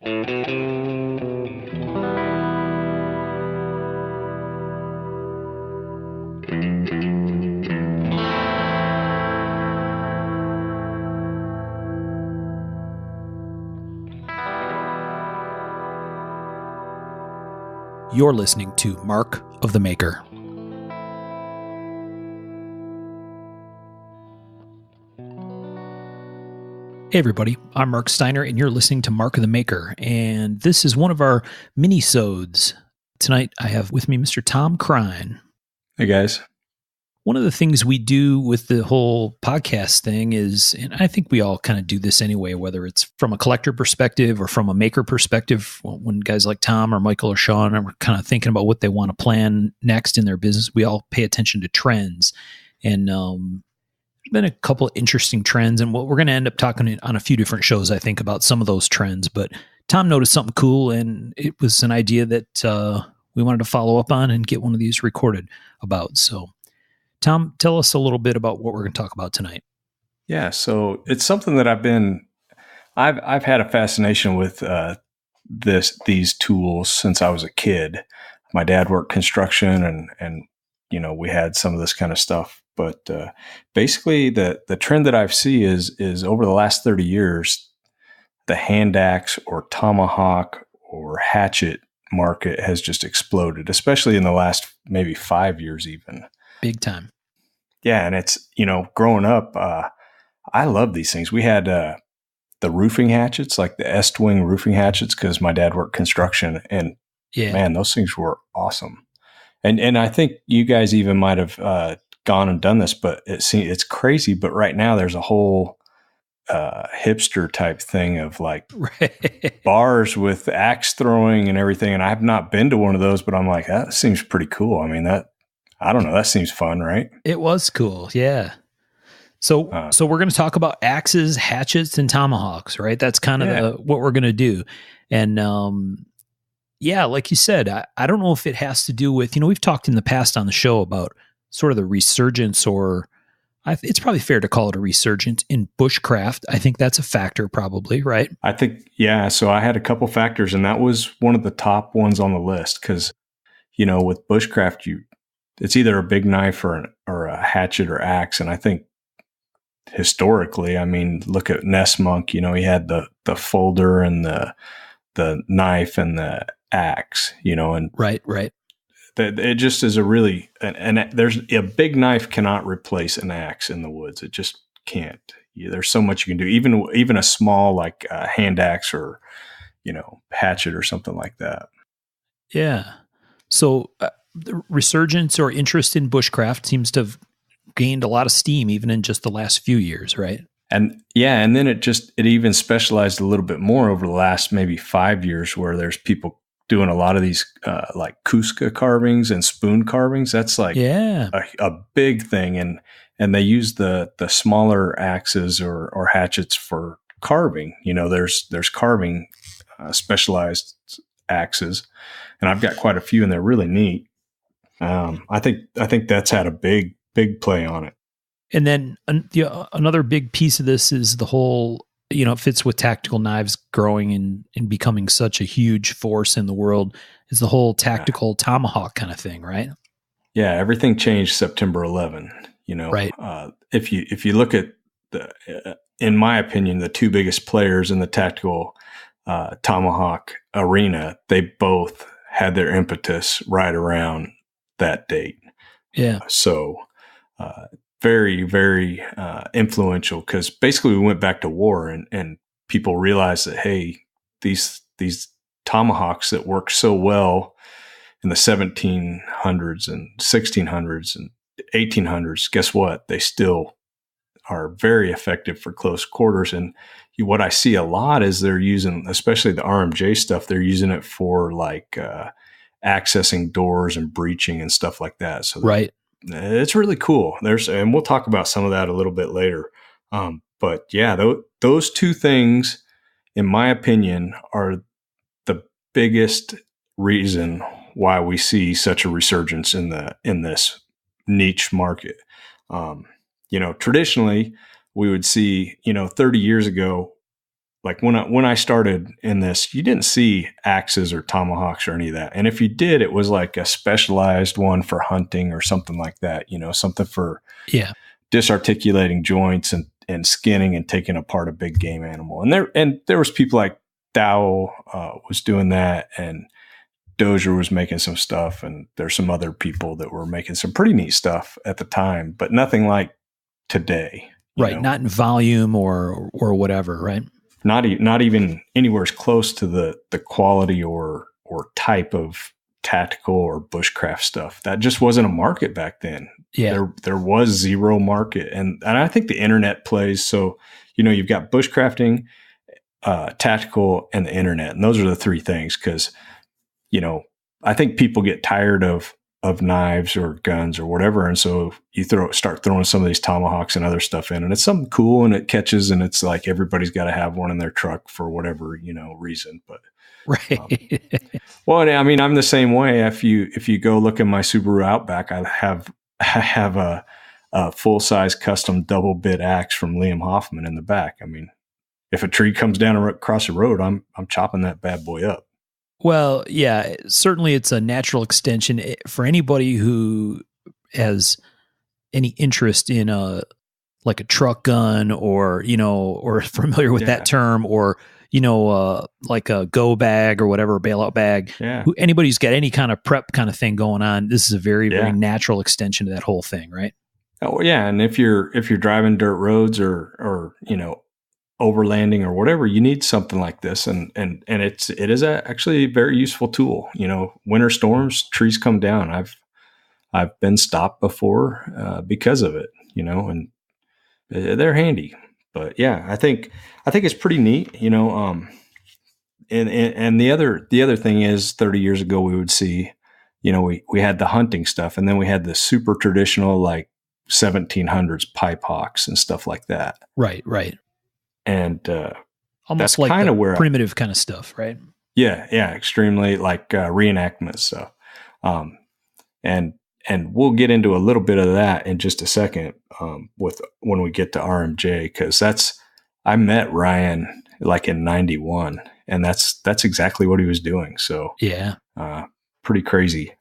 You're listening to Mark of the Maker. Hey everybody, I'm Mark Steiner and you're listening to Mark of the Maker, and this is one of our mini-sodes. Tonight I have with me Mr. Tom Crine. Hey guys. One of the things we do with the whole podcast thing is, and I think we all kind of do this anyway, whether it's from a collector perspective or from a maker perspective, when guys like Tom or Michael or Sean are kind of thinking about what they want to plan next in their business, we all pay attention to trends. And there's been a couple of interesting trends, and what we're going to end up talking on a few different shows, I think, about some of those trends. But Tom noticed something cool, and it was an idea that we wanted to follow up on and get one of these recorded about. So Tom, tell us a little bit about what we're going to talk about tonight. Yeah, so it's something that I've had a fascination with these tools since I was a kid. My dad worked construction, and you know, we had some of this kind of stuff. But basically, the trend that I see is over the last 30 years, the hand axe or tomahawk or hatchet market has just exploded, especially in the last maybe 5 years even. Big time. Yeah, and it's, you know, growing up, I love these things. We had the roofing hatchets, like the Est-wing roofing hatchets, because my dad worked construction, and man, those things were awesome. And I think you guys even might have gone and done this, but it's crazy. But right now, there's a whole hipster type thing of like bars with axe throwing and everything. And I've not been to one of those, but I'm like, that seems pretty cool. I mean, I don't know. That seems fun, right? It was cool. Yeah. So we're going to talk about axes, hatchets, and tomahawks, right? That's kind of what we're going to do. And, like you said, I don't know if it has to do with, we've talked in the past on the show about sort of the resurgence, or it's probably fair to call it a resurgence in bushcraft. I think that's a factor probably, right? I think, yeah. So I had a couple factors, and that was one of the top ones on the list because, with bushcraft, it's either a big knife or a hatchet or axe. And I think historically, I mean, look at Nessmonk, he had the folder and the knife and the axe, and right. It just is a really, and there's a big knife cannot replace an axe in the woods. It just can't. There's so much you can do, even a small like hand axe or, hatchet or something like that. Yeah. So the resurgence or interest in bushcraft seems to have gained a lot of steam even in just the last few years, right? And then it even specialized a little bit more over the last maybe 5 years, where there's people doing a lot of these like Cusca carvings and spoon carvings. That's like a big thing. And they use the smaller axes or hatchets for carving. There's carving specialized axes, and I've got quite a few, and they're really neat. I think that's had a big play on it. And then another big piece of this is the whole, it fits with tactical knives growing and becoming such a huge force in the world, is the whole tactical tomahawk kind of thing, right? Yeah, everything changed September 11. Right. If you look at in my opinion, the two biggest players in the tactical tomahawk arena, they both had their impetus right around that date. Yeah. So very, very influential, because basically we went back to war and people realized that, hey, these tomahawks that worked so well in the 1700s and 1600s and 1800s, guess what? They still are very effective for close quarters. And what I see a lot is they're using, especially the RMJ stuff, they're using it for like accessing doors and breaching and stuff like that. So right. It's really cool. And we'll talk about some of that a little bit later. But yeah, those two things, in my opinion, are the biggest reason why we see such a resurgence in this niche market. Traditionally we would see, 30 years ago, like when I started in this, you didn't see axes or tomahawks or any of that. And if you did, it was like a specialized one for hunting or something like that, something for disarticulating joints and skinning and taking apart a big game animal. And there was people like Dow was doing that, and Dozier was making some stuff, and there's some other people that were making some pretty neat stuff at the time, but nothing like today. Right. Not in volume or whatever, right? Not even anywhere as close to the quality or type of tactical or bushcraft stuff. That just wasn't a market back then. Yeah. There was zero market. And I think the internet plays. So, you've got bushcrafting, tactical, and the internet. And those are the three things. Cause, I think people get tired of knives or guns or whatever. And so you start throwing some of these tomahawks and other stuff in, and it's something cool and it catches, and it's like everybody's got to have one in their truck for whatever, reason. But right. Well, I mean, I'm the same way. If you go look at my Subaru Outback, I have a full size custom double bit axe from Liam Hoffman in the back. I mean, if a tree comes down across the road, I'm chopping that bad boy up. Well, yeah, certainly it's a natural extension for anybody who has any interest in like a truck gun or familiar with that term, or, like a go bag or whatever, a bailout bag. Yeah. Anybody who's got any kind of prep kind of thing going on, this is a very, very natural extension to that whole thing, right? Oh yeah. And if you're driving dirt roads or overlanding or whatever, you need something like this. And it is actually a very useful tool. Winter storms, trees come down. I've been stopped before because of it, and they're handy. But yeah, I think it's pretty neat, and the other thing is 30 years ago, we would see, we had the hunting stuff, and then we had the super traditional, like 1700s pipe hawks and stuff like that. Right. And almost like kind of where primitive kind of stuff, right? Yeah, extremely like reenactment stuff. And we'll get into a little bit of that in just a second with when we get to RMJ, because I met Ryan like in 91, and that's exactly what he was doing. So yeah, pretty crazy.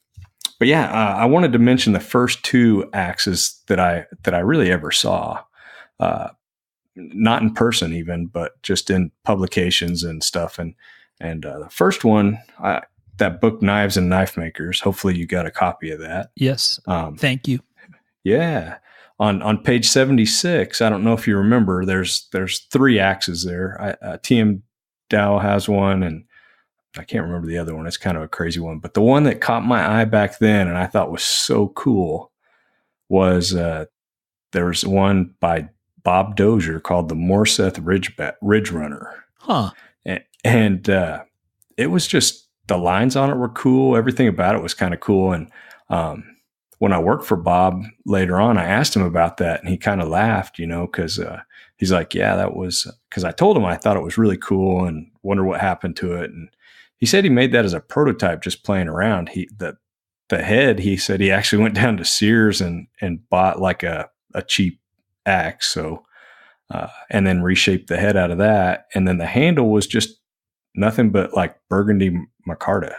But yeah, I wanted to mention the first two axes that I really ever saw. Not in person even, but just in publications and stuff. And the first one, that book, Knives and Knife Makers, hopefully you got a copy of that. Yes. Thank you. Yeah. On page 76, I don't know if you remember, there's three axes there. TM Dow has one, and I can't remember the other one. It's kind of a crazy one. But the one that caught my eye back then and I thought was so cool was there was one by Bob Dozier called the Morseth Ridge Runner. Huh. And it was just, the lines on it were cool. Everything about it was kind of cool. And when I worked for Bob later on, I asked him about that, and he kind of laughed, because he's like, yeah, that was, because I told him I thought it was really cool and wonder what happened to it. And he said he made that as a prototype, just playing around. The head, he said he actually went down to Sears and bought like a cheap axe. So, and then reshaped the head out of that. And then the handle was just nothing but like burgundy micarta.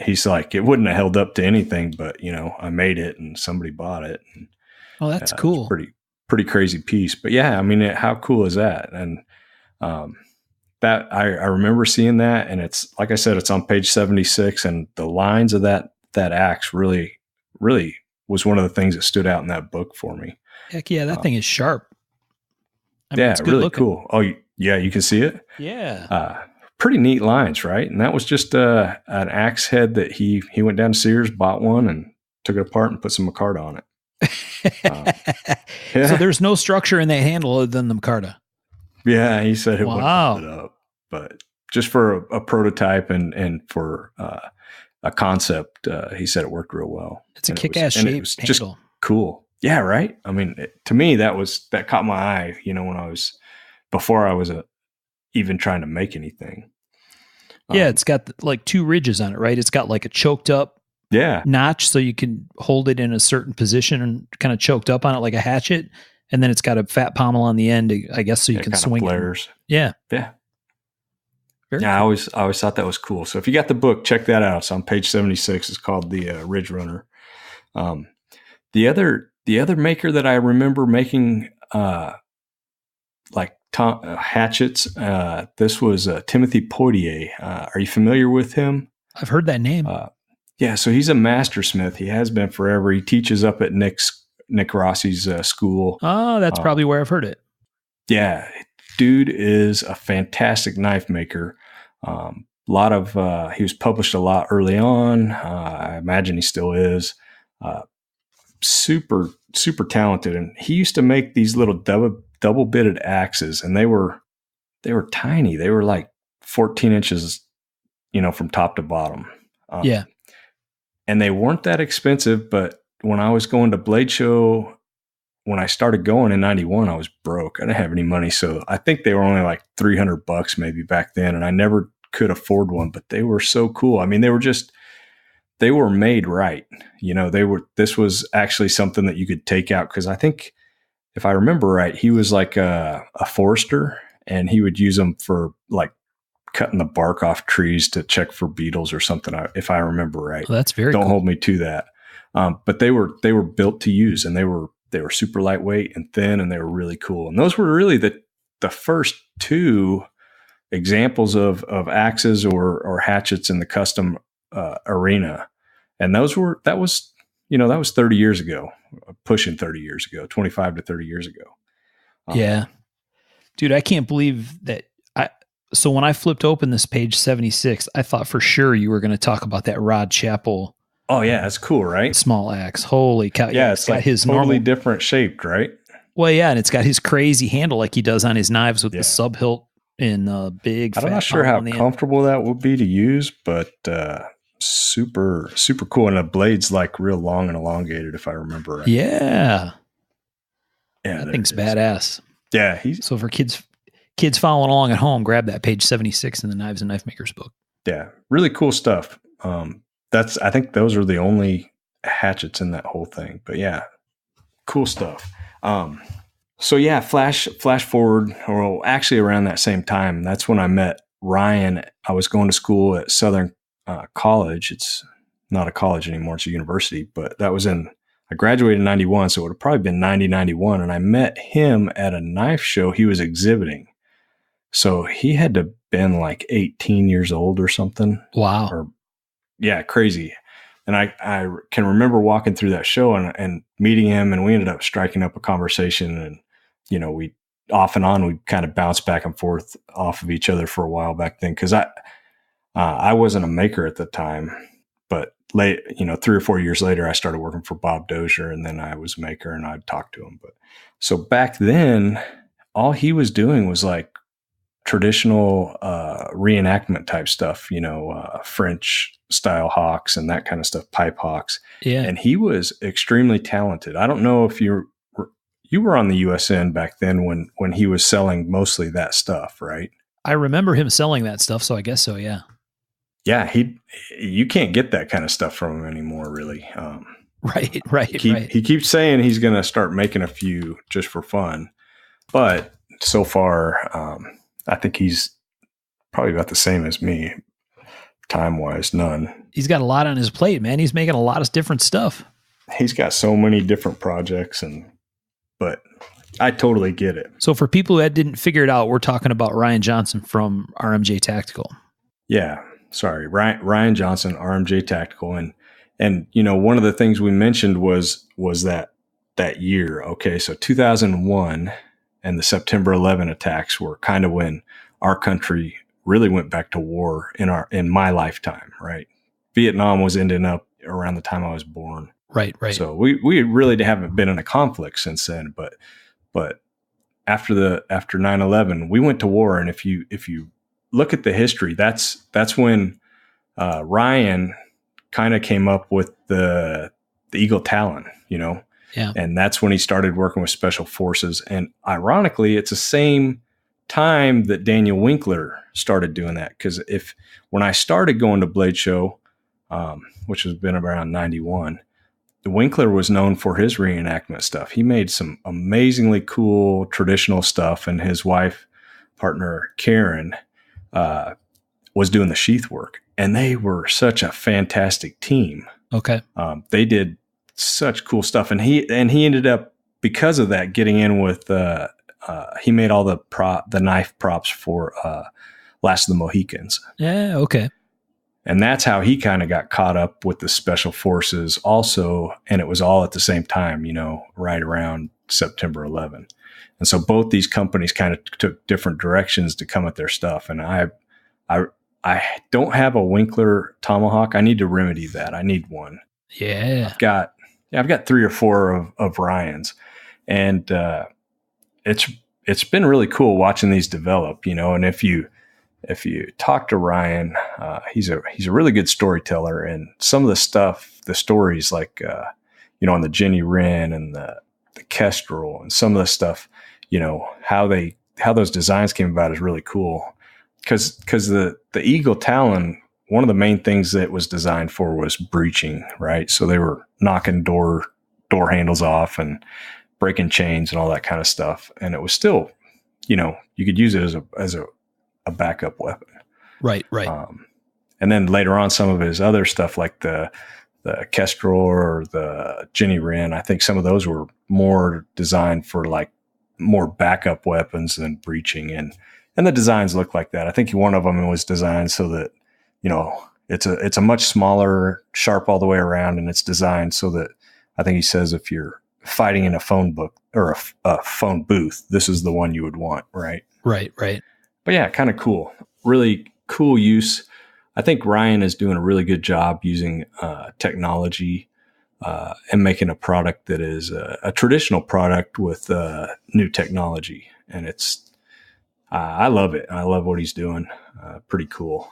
He's like, it wouldn't have held up to anything, but I made it and somebody bought it. And, oh, that's cool. Pretty crazy piece. But yeah, I mean, how cool is that? And, that I remember seeing that, and it's, like I said, it's on page 76, and the lines of that axe really, really was one of the things that stood out in that book for me. Heck yeah, that thing is sharp. I mean, yeah, it's good really looking. Cool. Oh, yeah, you can see it? Yeah. Pretty neat lines, right? And that was just an axe head that he went down to Sears, bought one, and took it apart and put some micarta on it. Yeah. So there's no structure in that handle other than the micarta. Yeah, he said it wouldn't hold it up, but just for a prototype and for a concept, he said it worked real well. It's a kick-ass shape. It was just cool. Yeah, right. I mean, to me, that caught my eye. Before I was even trying to make anything. Yeah, it's got like two ridges on it, right? It's got like a choked up notch, so you can hold it in a certain position and kind of choked up on it like a hatchet. And then it's got a fat pommel on the end, I guess, so you can swing flares. it. Yeah. Yeah. Very yeah, cool. I always thought that was cool. So if you got the book, check that out. It's on page 76. It's called the Ridge Runner. The other maker that I remember making hatchets, this was Timothy Poitier. Are you familiar with him? I've heard that name. Yeah, so he's a master smith. He has been forever. He teaches up at Nick Rossi's school. Oh, that's probably where I've heard it. Yeah, dude is a fantastic knife maker. He was published a lot early on. I imagine he still is. Super, super talented. And he used to make these little double bitted axes, and they were tiny. They were like 14 inches, from top to bottom. Yeah. And they weren't that expensive, but when I was going to Blade Show, when I started going in 91, I was broke. I didn't have any money. So I think they were only like $300 maybe back then. And I never could afford one, but they were so cool. I mean, they were made right. This was actually something that you could take out. Cause I think if I remember right, he was like a forester, and he would use them for like cutting the bark off trees to check for beetles or something. If I remember right. Well, that's very Don't cool. hold me to that. But they were built to use, and they were super lightweight and thin, and they were really cool. And those were really the first two examples of axes or hatchets in the custom arena. And that was 30 years ago, pushing 30 years ago, 25 to 30 years ago. Yeah. Dude, I can't believe that. So when I flipped open this page 76, I thought for sure you were going to talk about that Rod Chappell. Oh yeah, that's cool, right? Small axe. Holy cow. Yeah, it's got like his totally different shaped, right? Well, yeah, and it's got his crazy handle like he does on his knives with the sub hilt and big. I'm not sure how comfortable that would be to use, but super, super cool. And the blade's like real long and elongated, if I remember right. Yeah. That thing's badass. Yeah. So for kids following along at home, grab that page 76 in the Knives and Knife Makers book. Yeah. Really cool stuff. I think those are the only hatchets in that whole thing, but yeah, cool stuff. So yeah, flash forward, or actually around that same time, that's when I met Ryan. I was going to school at Southern College. It's not a college anymore. It's a university, but I graduated in 91. So it would have probably been 91. And I met him at a knife show he was exhibiting. So he had to have been like 18 years old or something. Wow. Crazy. And I can remember walking through that show and meeting him, and we ended up striking up a conversation, and, we off and on, we kind of bounced back and forth off of each other for a while back then. Cause I wasn't a maker at the time, but 3 or 4 years later, I started working for Bob Dozier, and then I was a maker, and I'd talk to him. But so back then, all he was doing was like traditional reenactment type stuff, French style hawks and that kind of stuff, pipe hawks. Yeah. And he was extremely talented. I don't know if you were on the USN back then when he was selling mostly that stuff, right? I remember him selling that stuff, so I guess so, yeah. Yeah, you can't get that kind of stuff from him anymore, really. Right. He keeps saying he's going to start making a few just for fun, but so far, I think he's probably about the same as me, time-wise, none. He's got a lot on his plate, man. He's making a lot of different stuff. He's got so many different projects, but I totally get it. So for people that didn't figure it out, we're talking about Ryan Johnson from RMJ Tactical. Yeah, sorry, Ryan Johnson, RMJ Tactical, and one of the things we mentioned was that year. Okay, so 2001. And the September 11 attacks were kind of when our country really went back to war in my lifetime, right? Vietnam was ending up around the time I was born. Right. So we really haven't been in a conflict since then, but after 9/11, we went to war. And if you look at the history, that's when Ryan kind of came up with the Eagle Talon, Yeah. And that's when he started working with special forces. And ironically, it's the same time that Daniel Winkler started doing that. Because when I started going to Blade Show, which has been around 91, Winkler was known for his reenactment stuff. He made some amazingly cool traditional stuff, and his wife, partner Karen, was doing the sheath work, and they were such a fantastic team. Okay. They did such cool stuff, and he ended up, because of that, getting in with, he made all the knife props for Last of the Mohicans. Yeah. Okay. And that's how he kind of got caught up with the special forces also. And it was all at the same time, right around September 11. And so both these companies kind of took different directions to come at their stuff. And I don't have a Winkler Tomahawk. I need to remedy that. I need one. Yeah. I've got 3 or 4 of Ryan's, and it's been really cool watching these develop, and if you talk to Ryan, he's a really good storyteller, and some of the stories like, on the Jenny Wren and the Kestrel and some of the stuff, how those designs came about is really cool. Cause the Eagle Talon, one of the main things that it was designed for was breaching, right? So they were knocking door handles off and breaking chains and all that kind of stuff. And it was still, you could use it as a backup weapon. Right. And then later on, some of his other stuff like the Kestrel or the Jenny Wren, I think some of those were more designed for like more backup weapons than breaching. And the designs look like that. I think one of them was designed so that, it's a much smaller, sharp all the way around, and it's designed so that, I think he says, if you're fighting in a phone book or a phone booth, this is the one you would want, right? Right. But yeah, kind of cool. Really cool use. I think Ryan is doing a really good job using technology and making a product that is a traditional product with new technology. And I love it. I love what he's doing. Pretty cool.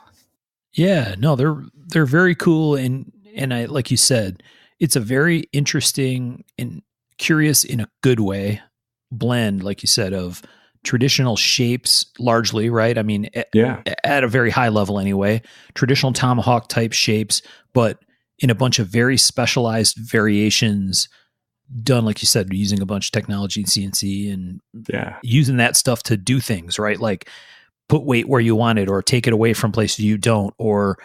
Yeah, no, they're very cool. And I, like you said, it's a very interesting and curious in a good way blend, like you said, of traditional shapes largely, right? I mean, at a very high level anyway, traditional Tomahawk type shapes, but in a bunch of very specialized variations done, like you said, using a bunch of technology and CNC and using that stuff to do things, right? Like put weight where you want it, or take it away from places you don't, or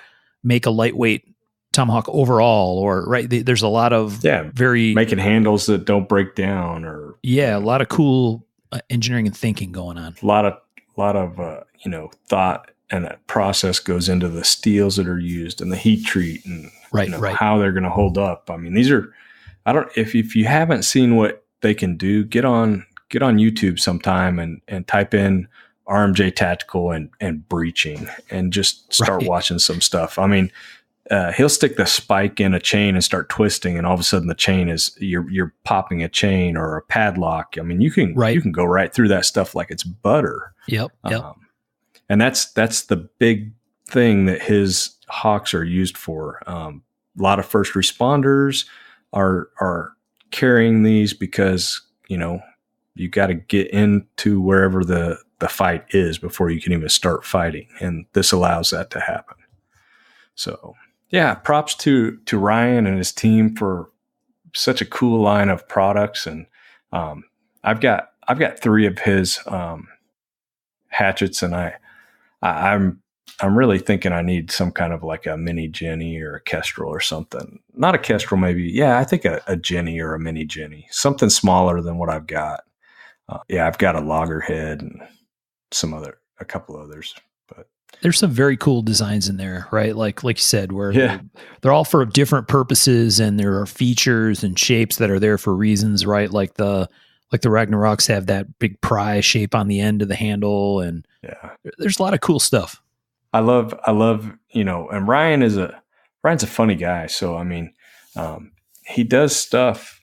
make a lightweight Tomahawk overall, or right. There's a lot of very making handles that don't break down, or a lot of cool engineering and thinking going on. A lot of thought and a process goes into the steels that are used and the heat treat and how they're going to hold up. I mean, these are, if you haven't seen what they can do, get on YouTube sometime and type in RMJ Tactical and breaching and just start watching some stuff. I mean, he'll stick the spike in a chain and start twisting, and all of a sudden the chain is you're popping a chain or a padlock. I mean, you can go right through that stuff like it's butter. Yep. And that's the big thing that his Hawks are used for. A lot of first responders are carrying these because you got to get into wherever the fight is before you can even start fighting, and this allows that to happen. So. Yeah, props to Ryan and his team for such a cool line of products, and I've got 3 of his hatchets, and I'm really thinking I need some kind of like a mini Jenny or a Kestrel or something. Not a Kestrel, maybe. Yeah, I think a Jenny or a mini Jenny, something smaller than what I've got. I've got a loggerhead and a couple others, but. There's some very cool designs in there, right? Like you said, where they're all for different purposes, and there are features and shapes that are there for reasons, right? Like the Ragnaroks have that big pry shape on the end of the handle, and there's a lot of cool stuff. I love, and Ryan's a funny guy. So, I mean, he does stuff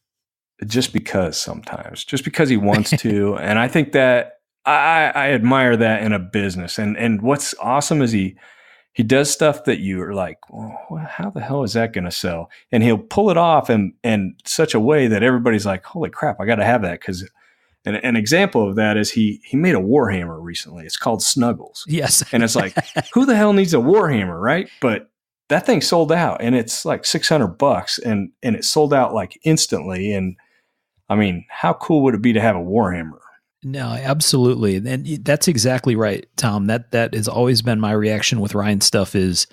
just because he wants to. And I think that I admire that in a business. And what's awesome is he does stuff that you are like, well, how the hell is that going to sell? And he'll pull it off in such a way that everybody's like, holy crap, I got to have that. Cause an example of that is he made a Warhammer recently. It's called Snuggles. Yes. And it's like, who the hell needs a Warhammer? Right. But that thing sold out, and it's like $600, and it sold out like instantly. And I mean, how cool would it be to have a Warhammer? No, absolutely. And that's exactly right, Tom. That has always been my reaction with Ryan stuff is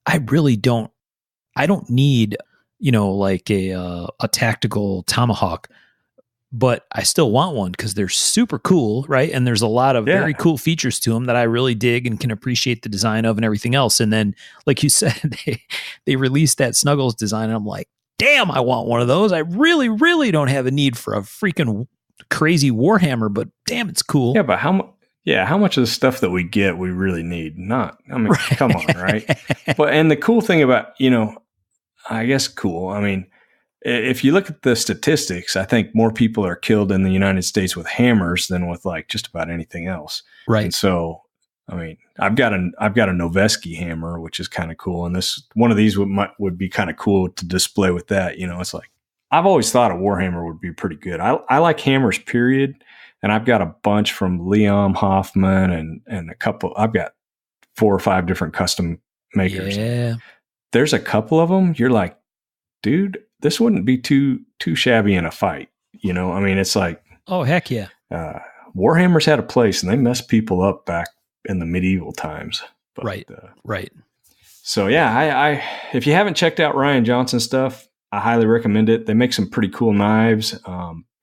I don't need, like a tactical Tomahawk, but I still want one because they're super cool, right? And there's a lot of very cool features to them that I really dig and can appreciate the design of and everything else. And then, like you said, they released that Snuggles design, and I'm like, damn, I want one of those. I really, really don't have a need for a freaking crazy Warhammer, but damn, it's cool. Yeah, but how much of the stuff that we get we really need? Not, I mean, come on, right? But and the cool thing about, I guess cool. I mean, if you look at the statistics, I think more people are killed in the United States with hammers than with like just about anything else. Right. And so, I mean, I've got a Noveski hammer, which is kind of cool. And one of these would be kind of cool to display with that. It's like, I've always thought a Warhammer would be pretty good. I like hammers, period. And I've got a bunch from Liam Hoffman and a couple. I've got 4 or 5 different custom makers. Yeah. There's a couple of them. You're like, dude, this wouldn't be too shabby in a fight. I mean, it's like, oh, heck yeah. Warhammers had a place, and they messed people up back in the medieval times. But, right. So yeah, I if you haven't checked out Ryan Johnson's stuff, I highly recommend it. They make some pretty cool knives.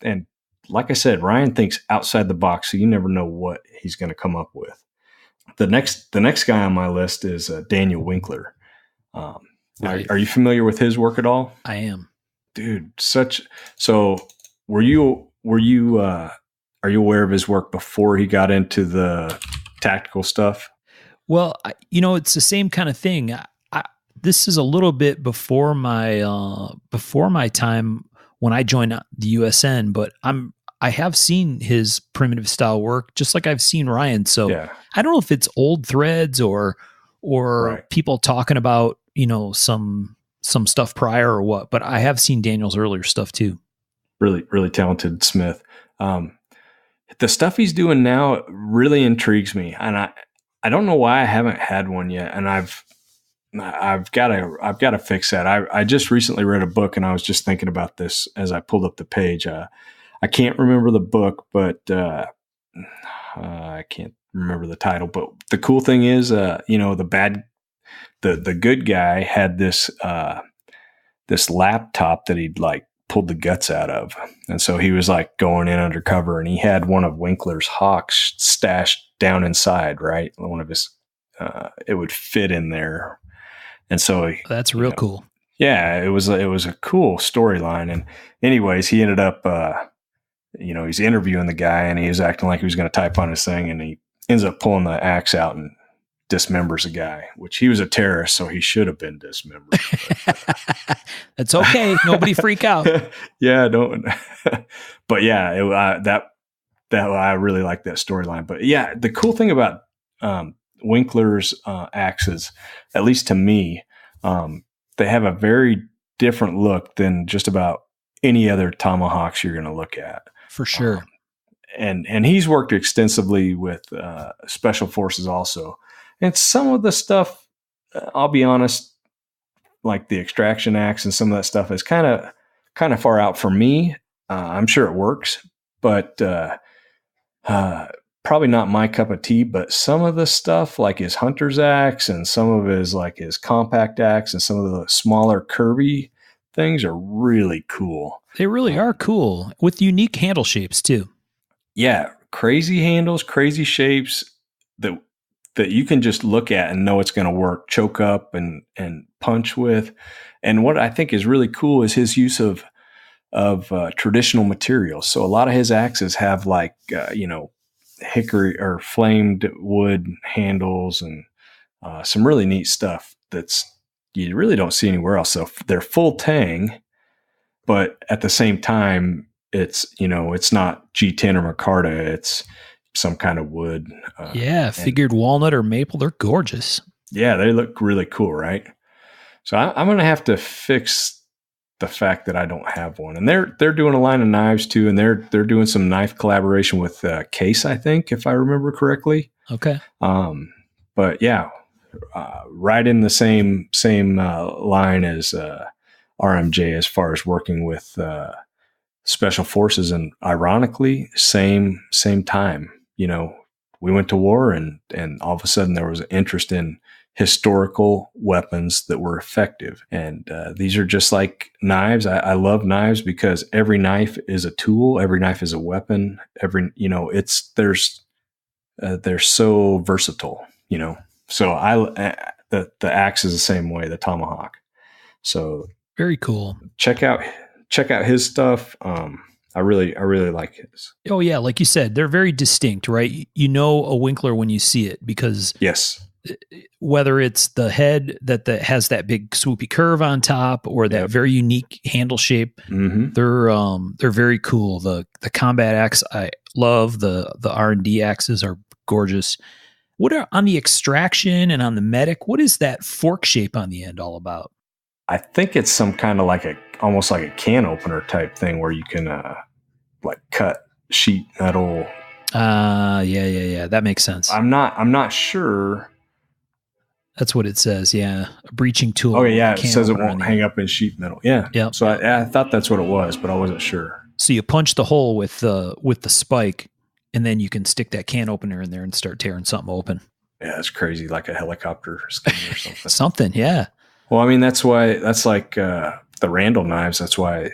And like I said, Ryan thinks outside the box, so you never know what he's going to come up with. The next guy on my list is Daniel Winkler. Right. Are you familiar with his work at all? I am. Dude, so are you aware of his work before he got into the tactical stuff? Well, it's the same kind of thing. This is a little bit before my time when I joined the USN, but I have seen his primitive style work, just like I've seen Ryan. So yeah. I don't know if it's old threads or right. people talking about, some stuff prior or what, but I have seen Daniel's earlier stuff too. Really, really talented smith. The stuff he's doing now really intrigues me. And I don't know why I haven't had one yet. And I've got to fix that. I just recently read a book, and I was just thinking about this as I pulled up the page. I can't remember the book, but I can't remember the title. But the cool thing is, the good guy had this laptop that he'd like pulled the guts out of, and so he was like going in undercover, and he had one of Winkler's Hawks stashed down inside, right? One of his, it would fit in there. And so that's real cool. Yeah, it was a cool storyline. And anyways, he ended up, he's interviewing the guy, and he was acting like he was going to type on his thing, and he ends up pulling the axe out and dismembers a guy, which he was a terrorist, so he should have been dismembered. That's okay. Nobody freak out. Yeah, don't. But yeah, that I really like that storyline. But yeah, the cool thing about Winkler's axes, at least to me, they have a very different look than just about any other Tomahawks you're going to look at. For sure. And he's worked extensively with special forces also. And some of the stuff, I'll be honest, like the extraction axe and some of that stuff is kind of far out for me. I'm sure it works, but probably not my cup of tea. But some of the stuff, like his hunter's axe and some of his compact axe and some of the smaller curvy things are really cool. They really are cool with unique handle shapes too. Yeah, crazy handles, crazy shapes that you can just look at and know it's going to work, choke up and punch with. And what I think is really cool is his use of traditional materials. So a lot of his axes have like, hickory or flamed wood handles and some really neat stuff you really don't see anywhere else. So they're full tang, but at the same time, it's not G10 or micarta. It's some kind of wood. Figured walnut or maple. They're gorgeous. Yeah, they look really cool, right? So I'm going to have to fix the fact that I don't have one. And they're doing a line of knives too, and they're doing some knife collaboration with Case, I think, if I remember correctly. Okay. But yeah, right in the same line as RMJ as far as working with special forces, and ironically, same time. We went to war, and all of a sudden there was an interest in historical weapons that were effective. And these are just like knives. I love knives because every knife is a tool. Every knife is a weapon. They're so versatile, So the axe is the same way, the Tomahawk. So very cool. Check out his stuff. I really like his. Oh yeah, like you said, they're very distinct, right? You know a Winkler when you see it, because yes, whether it's the head that has that big swoopy curve on top, or that very unique handle shape, they're very cool. The combat axe I love. The R&D axes are gorgeous. What are on the extraction and on the medic? What is that fork shape on the end all about? I think it's some kind of almost like a can opener type thing where you can cut sheet metal. Yeah. That makes sense. I'm not sure. That's what it says. Yeah. A breaching tool. Oh yeah. It says it won't hang up in sheet metal. Yeah. Yep. So I thought that's what it was, but I wasn't sure. So you punch the hole with the spike, and then you can stick that can opener in there and start tearing something open. Yeah. It's crazy. Like a helicopter skin or something. Something. Yeah. Well, I mean, that's like the Randall knives. That's why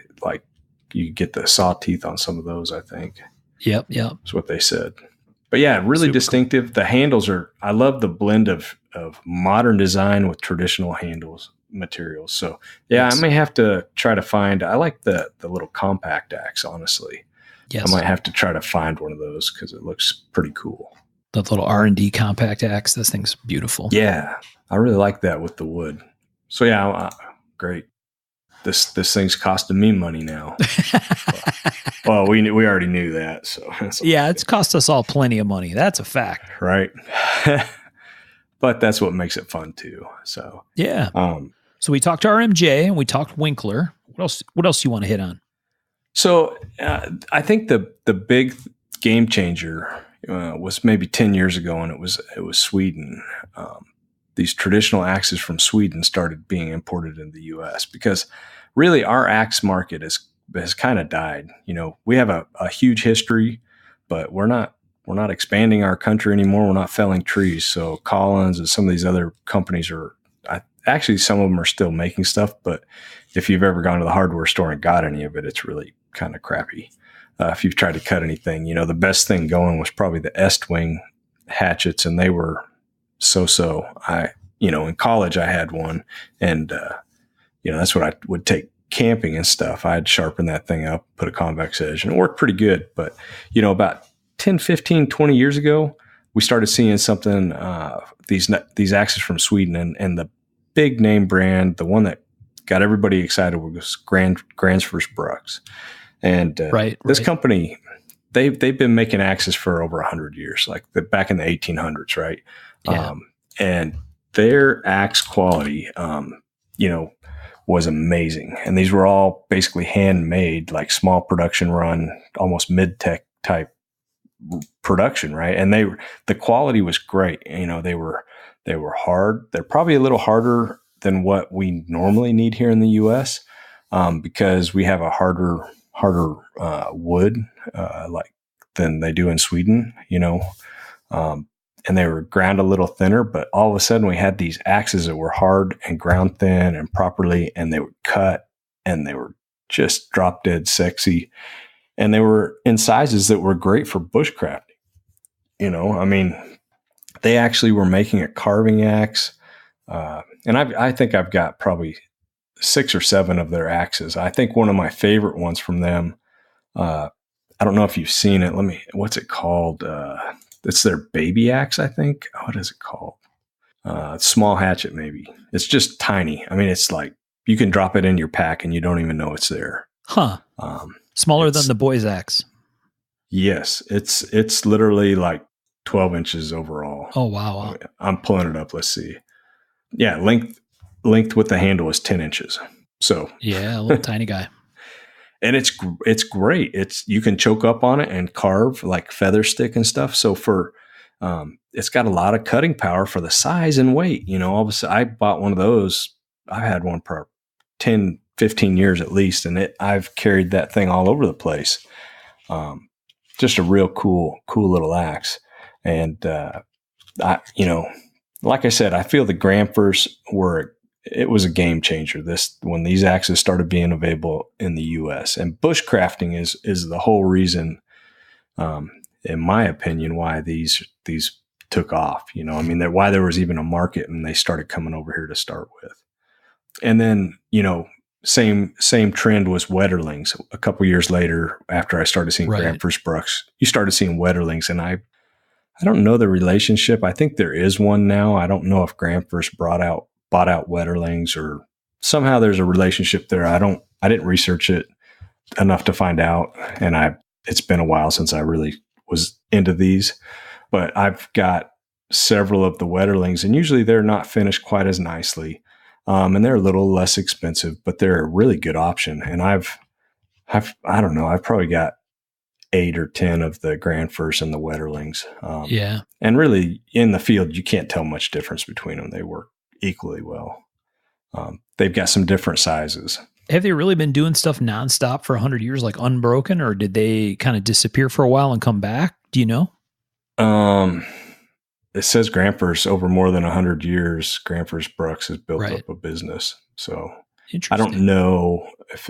you get the saw teeth on some of those, I think. Yep. That's what they said. But yeah, really super distinctive. Cool. The handles I love the blend of modern design with traditional materials. So yeah, yes. I may have to try to find, I like the little compact axe, honestly. Yes. I might have to try to find one of those because it looks pretty cool. The little R&D compact axe, this thing's beautiful. Yeah, I really like that with the wood. So yeah, great. This thing's costing me money now. Well, we already knew that. So yeah, it's cost us all plenty of money. That's a fact, right? But that's what makes it fun too. So yeah. So we talked RMJ and we talked Winkler. What else do you want to hit on? So I think the big game changer was maybe 10 years ago, and it was Sweden. These traditional axes from Sweden started being imported in the U.S. because really our axe market has kind of died. We have a huge history, but we're not expanding our country anymore. We're not felling trees. So Collins and some of these other companies actually some of them are still making stuff, but if you've ever gone to the hardware store and got any of it, it's really kind of crappy. If you've tried to cut anything, the best thing going was probably the Estwing hatchets, and they were so. In college I had one, and that's what I would take camping and stuff. I'd sharpen that thing up, put a convex edge, and it worked pretty good. But about 10, 15, 20 years ago, we started seeing something, these axes from Sweden, and the big name brand, the one that got everybody excited was Gransfors Bruks. And this company, they've been making axes for over 100 years, back in the 1800s, right? Yeah. And their axe quality, was amazing. And these were all basically handmade, like small production run, almost mid-tech type production, right? And the quality was great. They were hard. They're probably a little harder than what we normally need here in the U.S. Because we have a harder wood than they do in Sweden, and they were ground a little thinner, but all of a sudden we had these axes that were hard and ground thin and properly, and they would cut, and they were just drop dead sexy. And they were in sizes that were great for bushcrafting. They actually were making a carving axe. And I think I've got probably 6 or 7 of their axes. I think one of my favorite ones from them, I don't know if you've seen it. What's it called? It's their baby axe, I think. What is it called? Small hatchet, maybe. It's just tiny. It's like you can drop it in your pack and you don't even know it's there. Huh. Smaller than the boy's axe. Yes. It's literally like 12 inches overall. Oh, wow. I'm pulling it up. Let's see. Yeah. Length with the handle is 10 inches. So yeah, a little tiny guy. And it's great. You can choke up on it and carve like feather stick and stuff. So for it's got a lot of cutting power for the size and weight. Obviously I bought one of those. I've had one for 10, 15 years at least. And I've carried that thing all over the place. Just a real cool little axe. And, like I said, I feel the Gramfors it was a game changer. When these axes started being available in the U.S. and bushcrafting is the whole reason, in my opinion, why these took off. Why there was even a market and they started coming over here to start with. And then, same trend was Wetterlings. A couple years later, after I started seeing Gramfors Brucks, you started seeing Wetterlings, and I don't know the relationship. I think there is one now. I don't know if Gramfors bought out Wetterlings, or somehow there's a relationship there. I didn't research it enough to find out. And it's been a while since I really was into these, but I've got several of the Wetterlings, and usually they're not finished quite as nicely. And they're a little less expensive, but they're a really good option. And I don't know, I've probably got 8 or 10 of the Gramfors and the Wetterlings. And really in the field, you can't tell much difference between them. They work equally well. They've got some different sizes. Have they really been doing stuff nonstop for 100 years, like unbroken, or did they kind of disappear for a while and come back? Do you know? It says Gramfors over more than 100 years. Gramfors Brucks has built up a business. So I don't know if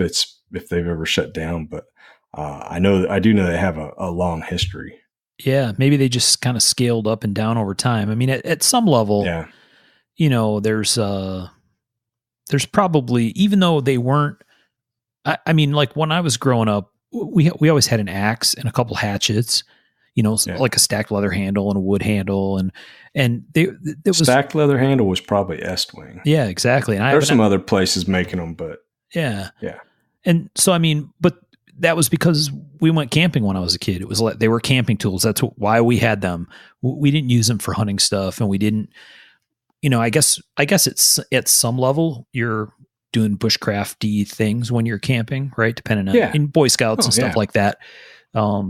they've ever shut down, but I do know they have a long history. Yeah. Maybe they just kind of scaled up and down over time. I mean, at some level, there's probably, even though they weren't, I mean, like when I was growing up, we always had an axe and a couple hatchets, like a stacked leather handle and a wood handle. And stacked leather handle was probably Estwing. Yeah, exactly. And there's some other places making them, but yeah. And so, I mean, but that was because we went camping when I was a kid. It was like, they were camping tools. That's why we had them. We didn't use them for hunting stuff, and we didn't, I guess it's at some level you're doing bushcrafty things when you're camping, right? Depending on in Boy Scouts and stuff like that.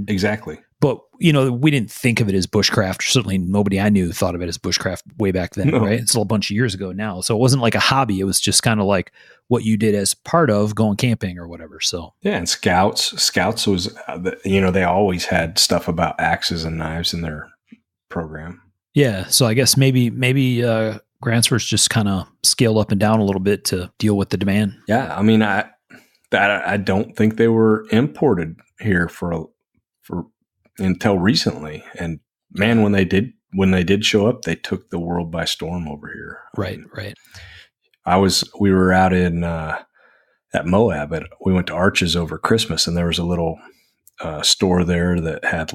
Exactly. But, we didn't think of it as bushcraft. Certainly nobody I knew thought of it as bushcraft way back then, right? It's a bunch of years ago now. So it wasn't like a hobby. It was just kind of like what you did as part of going camping or whatever. So, yeah. And Scouts was, they always had stuff about axes and knives in their program. Yeah. So I guess maybe Gramfors just kind of scaled up and down a little bit to deal with the demand. Yeah. I mean, I don't think they were imported here for until recently. And man, when they did show up, they took the world by storm over here. Right. We were out in, at Moab, we went to Arches over Christmas, and there was a little store there that had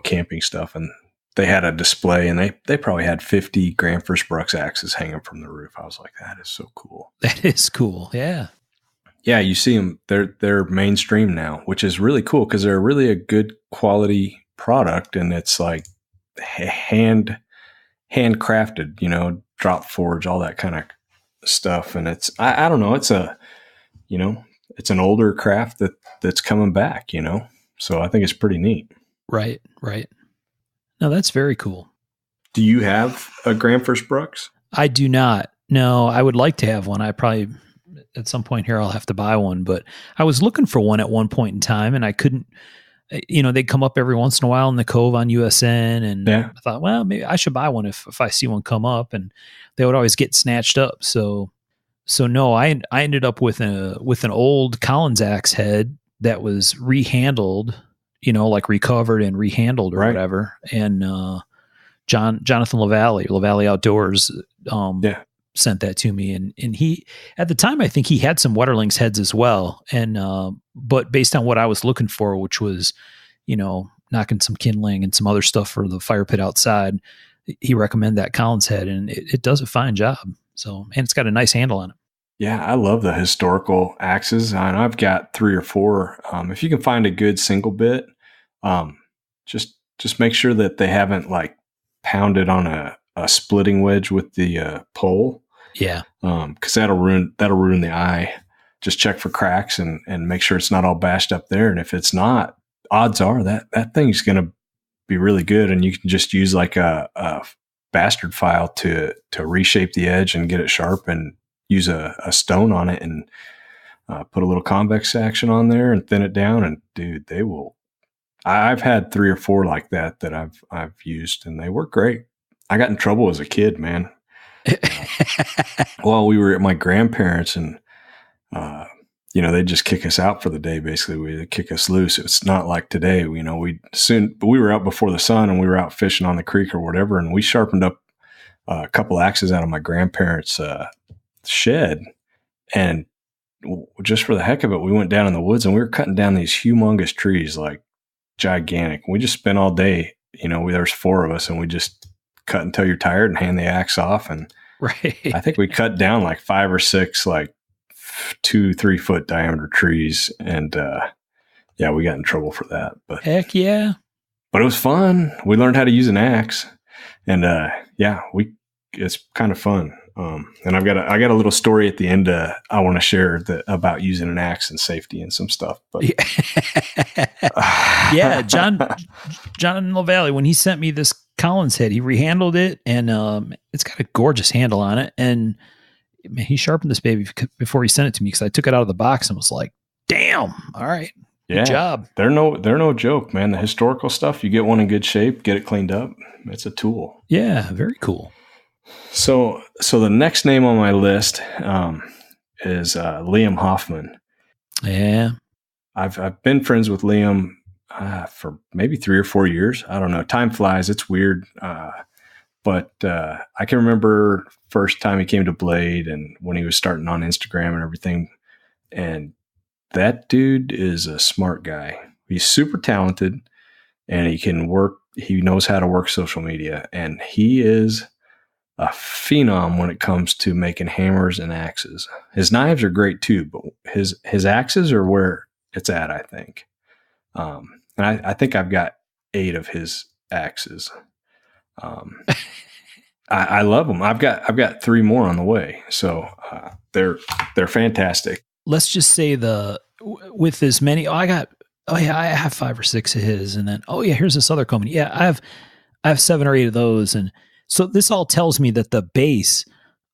camping stuff, and they had a display, and they probably had 50 Gramfors Brucks axes hanging from the roof. I was like, that is so cool. That is cool. Yeah. Yeah, you see them. They're mainstream now, which is really cool because they're really a good quality product, and it's like handcrafted, drop forge, all that kind of stuff. And it's I don't know, it's an older craft that's coming back, So I think it's pretty neat. Right. No, that's very cool. Do you have a Gramfors Brucks? I do not. No, I would like to have one. I probably at some point here I'll have to buy one, but I was looking for one at one point in time, and I couldn't. They'd come up every once in a while in the Cove on USN, and I thought, well, maybe I should buy one if I see one come up, and they would always get snatched up. So no, I ended up with an old Collins axe head that was rehandled, like recovered and rehandled or whatever. And Jonathan LaValle Outdoors sent that to me, and he, at the time, I think he had some Wetterlings heads as well, and but based on what I was looking for, which was knocking some kindling and some other stuff for the fire pit outside, he recommended that Collins head, and it does a fine job. So, and it's got a nice handle on it. Yeah, I love the historical axes, and I've got 3 or 4. If you can find a good single bit, just make sure that they haven't pounded on a splitting wedge with the pole. Yeah. Cause that'll ruin the eye. Just check for cracks and make sure it's not all bashed up there. And if it's not, odds are that thing's going to be really good. And you can just use like a bastard file to reshape the edge and get it sharp, and use a stone on it, and put a little convex action on there and thin it down. And dude, they will. I've had 3 or 4 like that I've used, and they work great. I got in trouble as a kid, man. Well, we were at my grandparents', and they'd just kick us out for the day. Basically, they'd kick us loose. It's not like today. We were out before the sun, and we were out fishing on the creek or whatever, and we sharpened up a couple axes out of my grandparents' shed, and just for the heck of it, we went down in the woods, and we were cutting down these humongous trees, like gigantic. We just spent all day. There's 4 of us, and we just cut until you're tired and hand the axe off. And right, I think we cut down like 5 or 6 like 2-3 foot diameter trees, and we got in trouble for that. But heck yeah, but it was fun. We learned how to use an axe, and it's kind of fun. And I got a little story at the end I want to share about using an axe and safety and some stuff. But yeah, John LaValle, when he sent me this Collins head, he rehandled it, and it's got a gorgeous handle on it. And man, he sharpened this baby before he sent it to me, because I took it out of the box and was like, "Damn, all right, good job." They're no joke, man. The historical stuff, you get one in good shape, get it cleaned up. It's a tool. Yeah, very cool. So the next name on my list is Liam Hoffman. Yeah, I've been friends with Liam for maybe 3 or 4 years. I don't know. Time flies. It's weird. But I can remember first time he came to Blade, and when he was starting on Instagram and everything. And that dude is a smart guy. He's super talented, and he knows how to work social media, and he is a phenom when it comes to making hammers and axes. His knives are great too, but his axes are where it's at, I think. And I think I've got 8 of his axes. I love them. I've got 3 more on the way. So they're fantastic. Let's just say with as many, I have 5 or 6 of his, and then, here's this other company. Yeah, I have 7 or 8 of those. And so this all tells me that the base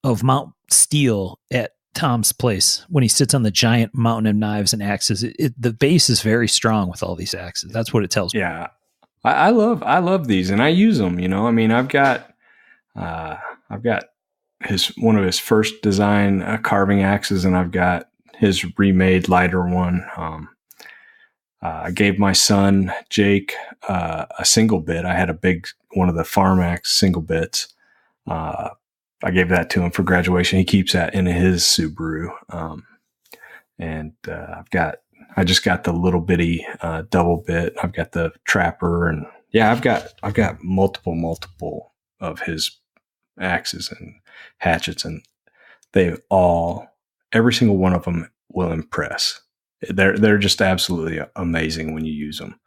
of Mount Steel at Tom's place, when he sits on the giant mountain of knives and axes, the base is very strong with all these axes. That's what it tells me. Yeah. I love these, and I use them, I mean, I've got one of his first design carving axes, and I've got his remade lighter one. I gave my son Jake a single bit. I had a big one of the Farm Axe single bits. I gave that to him for graduation. He keeps that in his Subaru. And I just got the little bitty double bit. I've got the Trapper, and I've got multiple of his axes and hatchets, and every single one of them will impress. They're just absolutely amazing when you use them.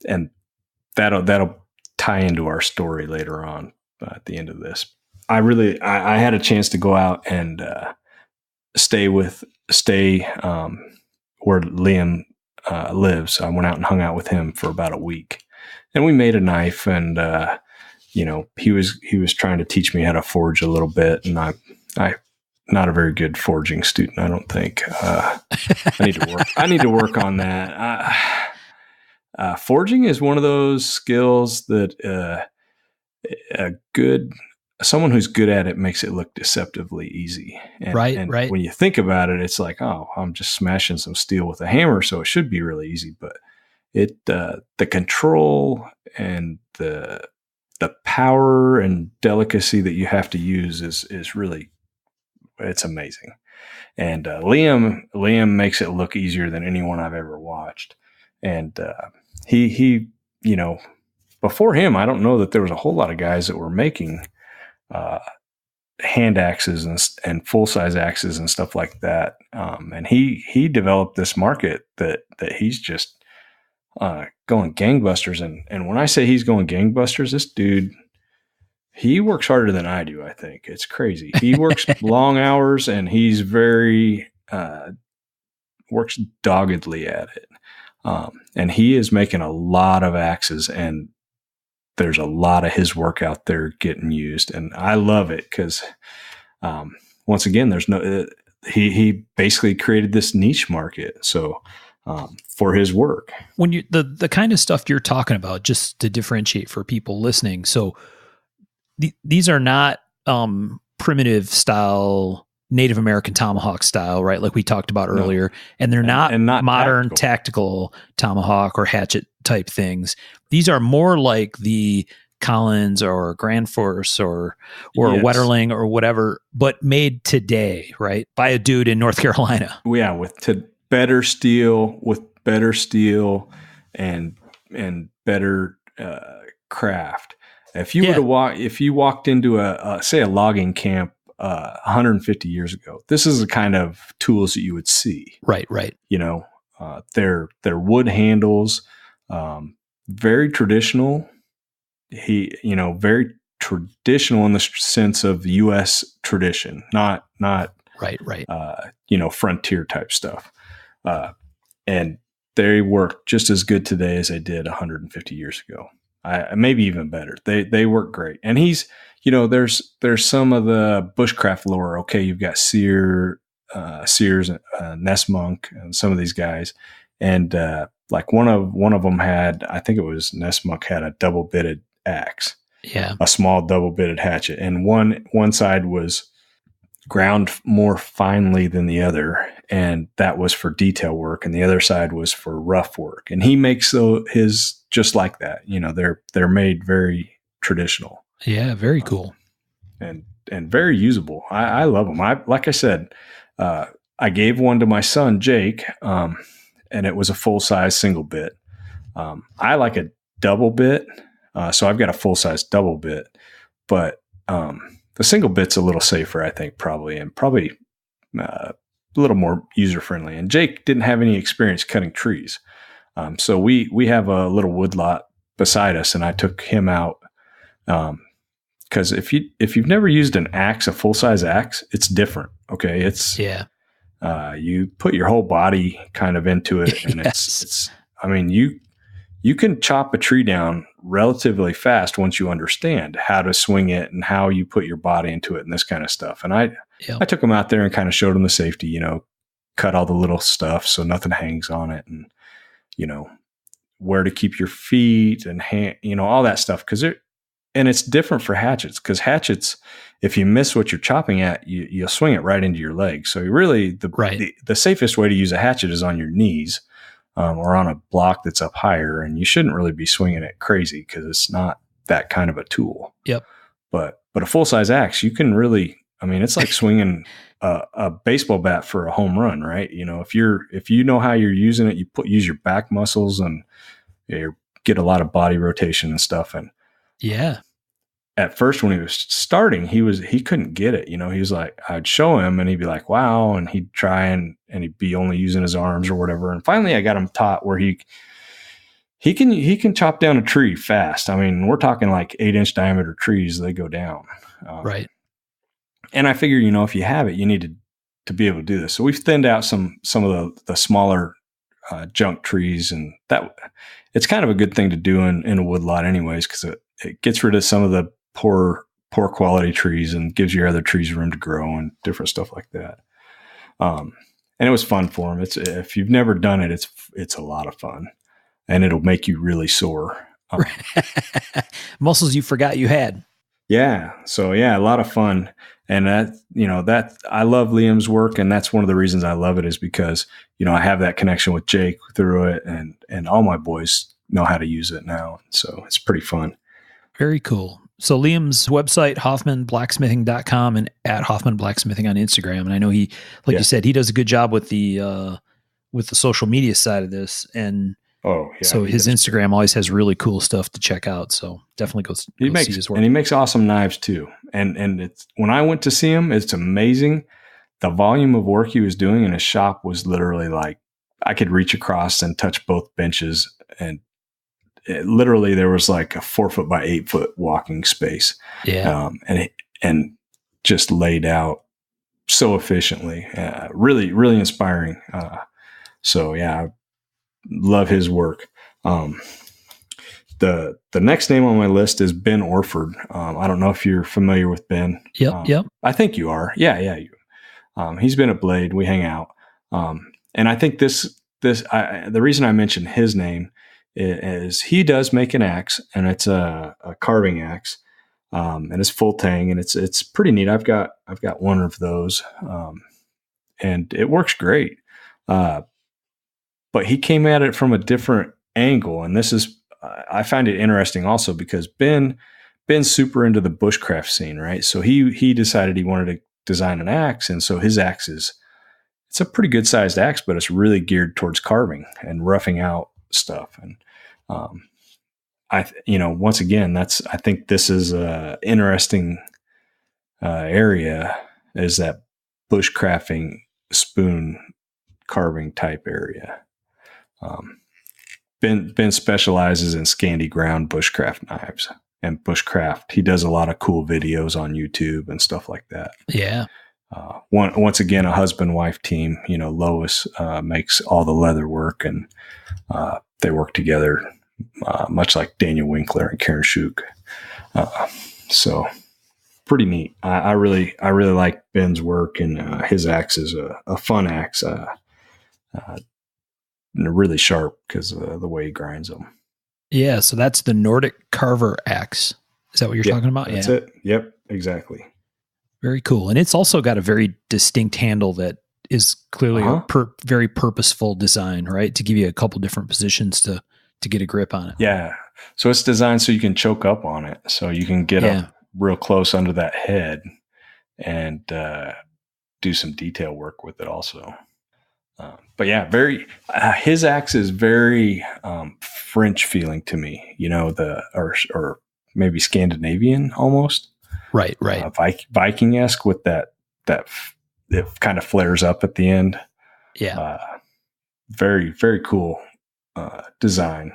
And that'll tie into our story later on at the end of this. I had a chance to go out and stay where Liam lives. I went out and hung out with him for about a week, and we made a knife, and he was trying to teach me how to forge a little bit, and I not a very good forging student, I don't think. I need to work on that. Forging is one of those skills that someone who's good at it makes it look deceptively easy. And, right. When you think about it, it's like, oh, I'm just smashing some steel with a hammer, so it should be really easy. But the control and the power and delicacy that you have to use is really, it's amazing. And Liam makes it look easier than anyone I've ever watched. And he before him, I don't know that there was a whole lot of guys that were making hand axes and full size axes and stuff like that. And he developed this market that he's just going gangbusters. And when I say he's going gangbusters, this dude, he works harder than I do. I think it's crazy. He works long hours, and he's very works doggedly at it. And he is making a lot of axes, and there's a lot of his work out there getting used. And I love it because, once again, there's no, he basically created this niche market. So, for his work. When you, the kind of stuff you're talking about, just to differentiate for people listening. So these are not, primitive style Native American tomahawk style, right? Like we talked about earlier, and they're not modern tactical tomahawk or hatchet type things. These are more like the Collins or Grand Force or Wetterling or whatever, but made today, right? By a dude in North Carolina. Yeah. With better steel and better, craft. If you if you walked into say a logging camp 150 years ago, this is the kind of tools that you would see. Right. They're wood handles, very traditional. Very traditional in the sense of U.S. tradition, not right. Frontier type stuff. And they work just as good today as they did 150 years ago. Maybe even better. They work great. And he's, there's some of the bushcraft lore. Okay. You've got Sears, Nessmonk, and some of these guys. And, like one of them had, I think it was Nessmonk, had a double bitted axe. Yeah. A small double bitted hatchet. And one side was ground more finely than the other, and that was for detail work, and the other side was for rough work. And he makes his just like that. They're made very traditional. Yeah, very cool, and very usable. I love them. Like I said, I gave one to my son Jake, and it was a full size single bit. I like a double bit, so I've got a full size double bit, but the single bit's a little safer, I think, probably a little more user-friendly. And Jake didn't have any experience cutting trees. So we have a little wood lot beside us, and I took him out. Because if you've never used an axe, a full-size axe, it's different. Okay. You put your whole body kind of into it, and yes. You can chop a tree down relatively fast once you understand how to swing it and how you put your body into it and this kind of stuff. And I took him out there and kind of showed him the safety, cut all the little stuff so nothing hangs on it, and, where to keep your feet and hand, all that stuff. And it's different for hatchets, because hatchets, if you miss what you're chopping at, you'll swing it right into your leg. So really the safest way to use a hatchet is on your knees. Or on a block that's up higher, and you shouldn't really be swinging it crazy because it's not that kind of a tool. Yep. But a full size axe, you can really, it's like swinging a baseball bat for a home run, right? If you know how you're using it, use your back muscles, and you get a lot of body rotation and stuff. And yeah, at first when he was starting, he couldn't get it. He was like, I'd show him and he'd be like, wow. And he'd try and he'd be only using his arms or whatever. And finally I got him taught where he can chop down a tree fast. We're talking like 8-inch diameter trees. They go down. Right. And I figure, if you have it, you need to be able to do this. So we've thinned out some of the smaller, junk trees, and that it's kind of a good thing to do in a wood lot anyways, because it gets rid of some of the poor quality trees and gives your other trees room to grow and different stuff like that. And it was fun for him. If you've never done it, it's a lot of fun, and it'll make you really sore. Muscles you forgot you had. Yeah. So yeah, a lot of fun. And that I love Liam's work. And that's one of the reasons I love it, is because, I have that connection with Jake through it, and all my boys know how to use it now. So it's pretty fun. Very cool. So Liam's website, HoffmanBlacksmithing.com, and at Hoffman Blacksmithing on Instagram. And I know he, like you said, he does a good job with the social media side of this. And so his Instagram always has really cool stuff to check out. So definitely go see his work. And he makes awesome knives too. And it's, when I went to see him, it's amazing. The volume of work he was doing in his shop was literally like, I could reach across and touch both benches, and literally there was like a 4 foot by 8 foot walking space. Yeah. And just laid out so efficiently, really, really inspiring. So yeah, love his work. The next name on my list is Ben Orford. I don't know if you're familiar with Ben. Yep. I think you are. Yeah. He's been at Blade. We hang out. And I think the reason I mentioned his name is he does make an axe, and it's a carving axe, and it's full tang, and it's pretty neat. I've got one of those, and it works great. But he came at it from a different angle, and this is I find it interesting also because Ben's super into the bushcraft scene, right? So he decided he wanted to design an axe, and so his axe it's a pretty good sized axe, but it's really geared towards carving and roughing out stuff. And once again, I think this is a interesting area, is that bushcrafting spoon carving type area. Ben specializes in Scandi ground bushcraft knives and bushcraft. He does a lot of cool videos on YouTube and stuff like that. Yeah. Once again, a husband-wife team. Lois makes all the leather work, and they work together, much like Daniel Winkler and Karen Schuch. So pretty neat. I really like Ben's work, and his axe is a fun axe. Really sharp because of the way he grinds them. Yeah, so that's the Nordic Carver axe. Is that what you're talking about? That's it. Yep, exactly. Very cool. And it's also got a very distinct handle that is clearly a very purposeful design, right? To give you a couple different positions to get a grip on it. Yeah. So it's designed so you can choke up on it. So you can get up real close under that head and do some detail work with it also. But yeah, his axe is very French feeling to me, or maybe Scandinavian almost. Right. Viking-esque with that it kind of flares up at the end. Yeah. Very, very cool design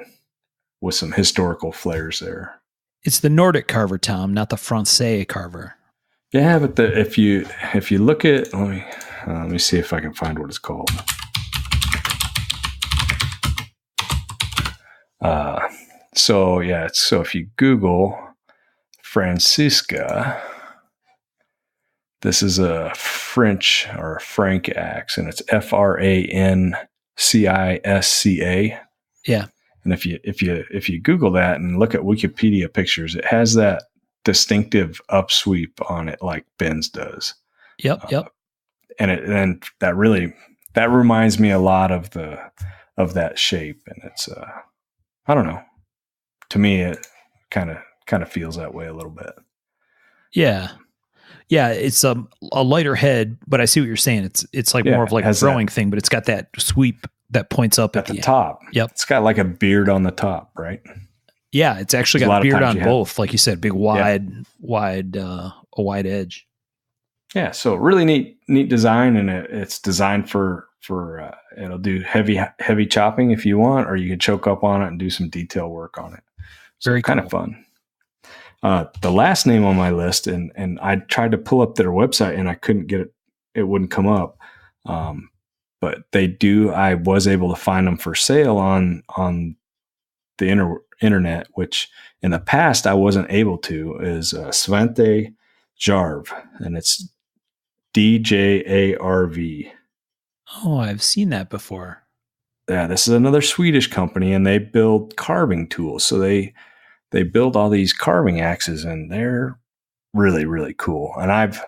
with some historical flares there. It's the Nordic carver, Tom, not the Francais carver. Yeah, but if you look at, let me see if I can find what it's called. So if you Google Francisca, this is a French or a Frank axe, and it's Francisca. Yeah. And if you Google that and look at Wikipedia pictures, it has that distinctive upsweep on it like Ben's does. Yep. And that reminds me a lot of that shape, and it's I don't know. To me, it kind of feels that way a little bit. Yeah. Yeah, it's a lighter head, but I see what you're saying. It's like more of like a throwing thing, but it's got that sweep that points up at the top. Yep. It's got like a beard on the top, right? Yeah, it's actually got a beard on both, like you said, big wide edge. Yeah, so really neat design, and it's designed for it'll do heavy chopping if you want, or you can choke up on it and do some detail work on it. So very kind of fun. The last name on my list, and I tried to pull up their website and I couldn't get it; it wouldn't come up. But I was able to find them for sale on the internet, which in the past I wasn't able to. Is Svante Jarv, and it's DJARV. Oh, I've seen that before. Yeah, this is another Swedish company, and they build carving tools. So they build all these carving axes, and they're really, really cool. And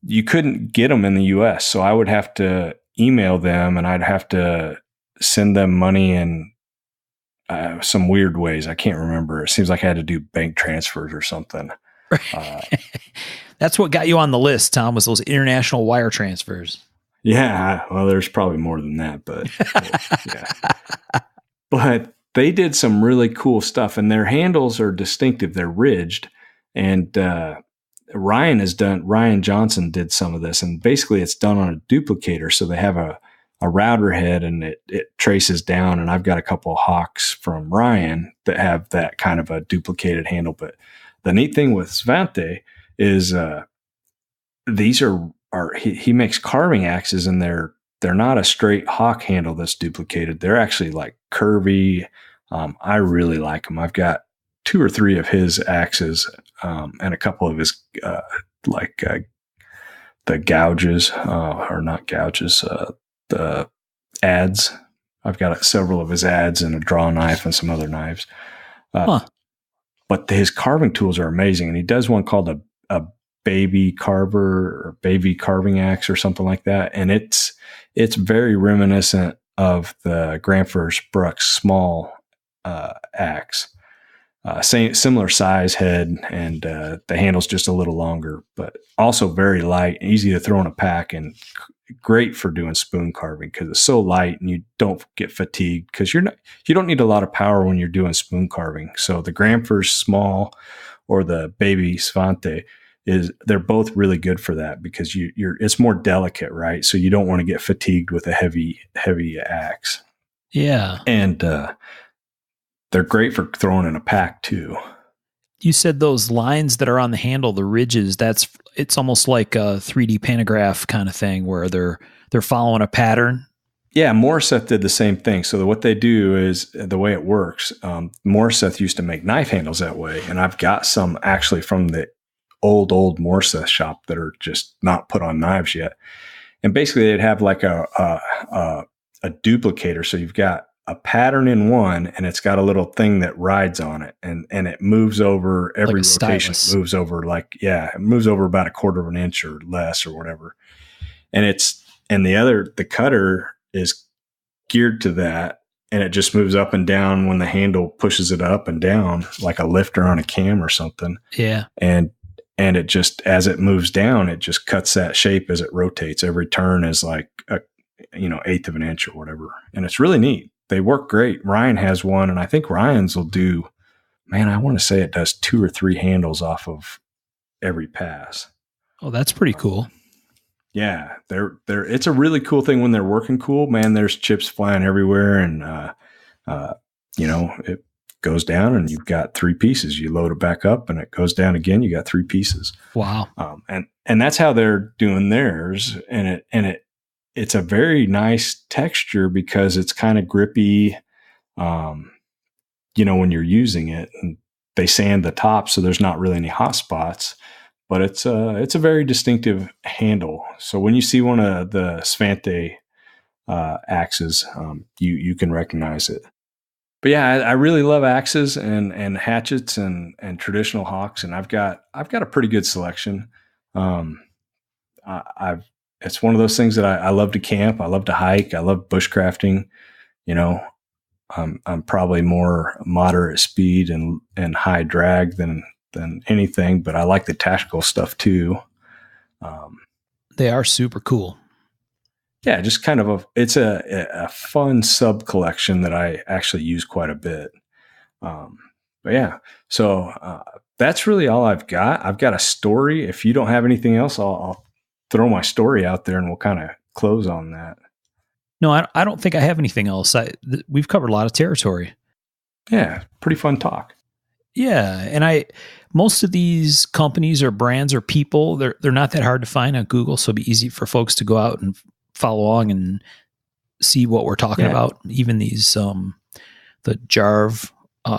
you couldn't get them in the US, so I would have to email them, and I'd have to send them money in some weird ways. I can't remember. It seems like I had to do bank transfers or something. That's what got you on the list, Tom, was those international wire transfers. Yeah. Well, there's probably more than that, but yeah. But they did some really cool stuff, and their handles are distinctive. They're ridged, and Ryan Johnson did some of this, and basically it's done on a duplicator. So they have a router head, and it traces down, and I've got a couple of Hawks from Ryan that have that kind of a duplicated handle. But the neat thing with Svante is these are he makes carving axes, and they're they're not a straight hawk handle that's duplicated. They're actually like curvy. I really like them. I've got 2 or 3 of his axes, and a couple of his the gouges, or not gouges, the adze. I've got several of his adze and a draw knife and some other knives. But his carving tools are amazing. And he does one called a baby carver or baby carving axe or something like that. And it's very reminiscent of the Granfirst Brooks small axe. Similar size head, and the handle's just a little longer, but also very light, easy to throw in a pack, and great for doing spoon carving because it's so light and you don't get fatigued because you don't need a lot of power when you're doing spoon carving. So the Granfirst small or the baby Svante they're both really good for that because it's more delicate, right? So you don't want to get fatigued with a heavy axe. Yeah. And they're great for throwing in a pack too. You said those lines that are on the handle, the ridges, it's almost like a 3D pantograph kind of thing where they're following a pattern. Yeah, Morissette did the same thing. So what they do is the way it works. Morissette used to make knife handles that way, and I've got some actually from the old Morissette shop that are just not put on knives yet. And basically, they'd have like a duplicator. So you've got a pattern in one, and it's got a little thing that rides on it, and it moves over every like rotation. It moves over it moves over about 1/4 of an inch or less or whatever. And the cutter is geared to that, and it just moves up and down when the handle pushes it up and down like a lifter on a cam or something. Yeah. And it just, as it moves down, it just cuts that shape as it rotates. Every turn is like a 1/8 of an inch or whatever. And it's really neat. They work great. Ryan has one, and I think Ryan's will do, I want to say it does 2 or 3 handles off of every pass. Oh, that's pretty cool. Yeah, it's a really cool thing when they're working cool, man. There's chips flying everywhere, and it goes down, and you've got 3 pieces. You load it back up, and it goes down again. You got 3 pieces. Wow. And that's how they're doing theirs, and it's a very nice texture because it's kind of grippy, when you're using it, and they sand the top, so there's not really any hot spots. But it's a very distinctive handle. So when you see one of the Svante axes, you can recognize it. But yeah, I really love axes and hatchets and traditional hawks, and I've got a pretty good selection. It's one of those things that I love to camp. I love to hike. I love bushcrafting. I'm probably more moderate speed and high drag than anything, but I like the tactical stuff too. They are super cool. Yeah, just kind of it's a fun sub collection that I actually use quite a bit. But yeah, so that's really all I've got. I've got a story. If you don't have anything else, I'll throw my story out there and we'll kind of close on that. No, I don't think I have anything else. We've covered a lot of territory. Yeah, pretty fun talk. Yeah, and most of these companies or brands or people, they're not that hard to find on Google, so it'd be easy for folks to go out and follow along and see what we're talking about. Even these the Jarv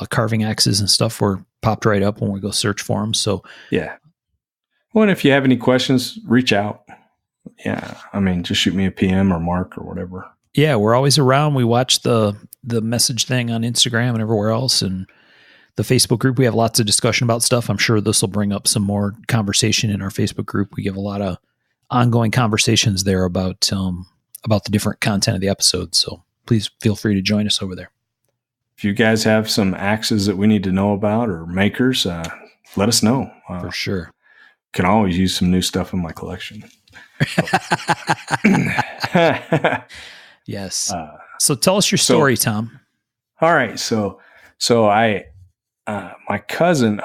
carving axes and stuff were popped right up when we go search for them. So yeah. Well, and if you have any questions, reach out. Yeah, just shoot me a PM or Mark or whatever. Yeah, we're always around. We watch the message thing on Instagram and everywhere else, and the Facebook group. We have lots of discussion about stuff. I'm sure this will bring up some more conversation in our Facebook group. We give a lot of ongoing conversations there about the different content of the episode. So please feel free to join us over there. If you guys have some axes that we need to know about or makers, let us know. For sure. Can always use some new stuff in my collection. Yes. So tell us your story, Tom. All right. So I, my cousin,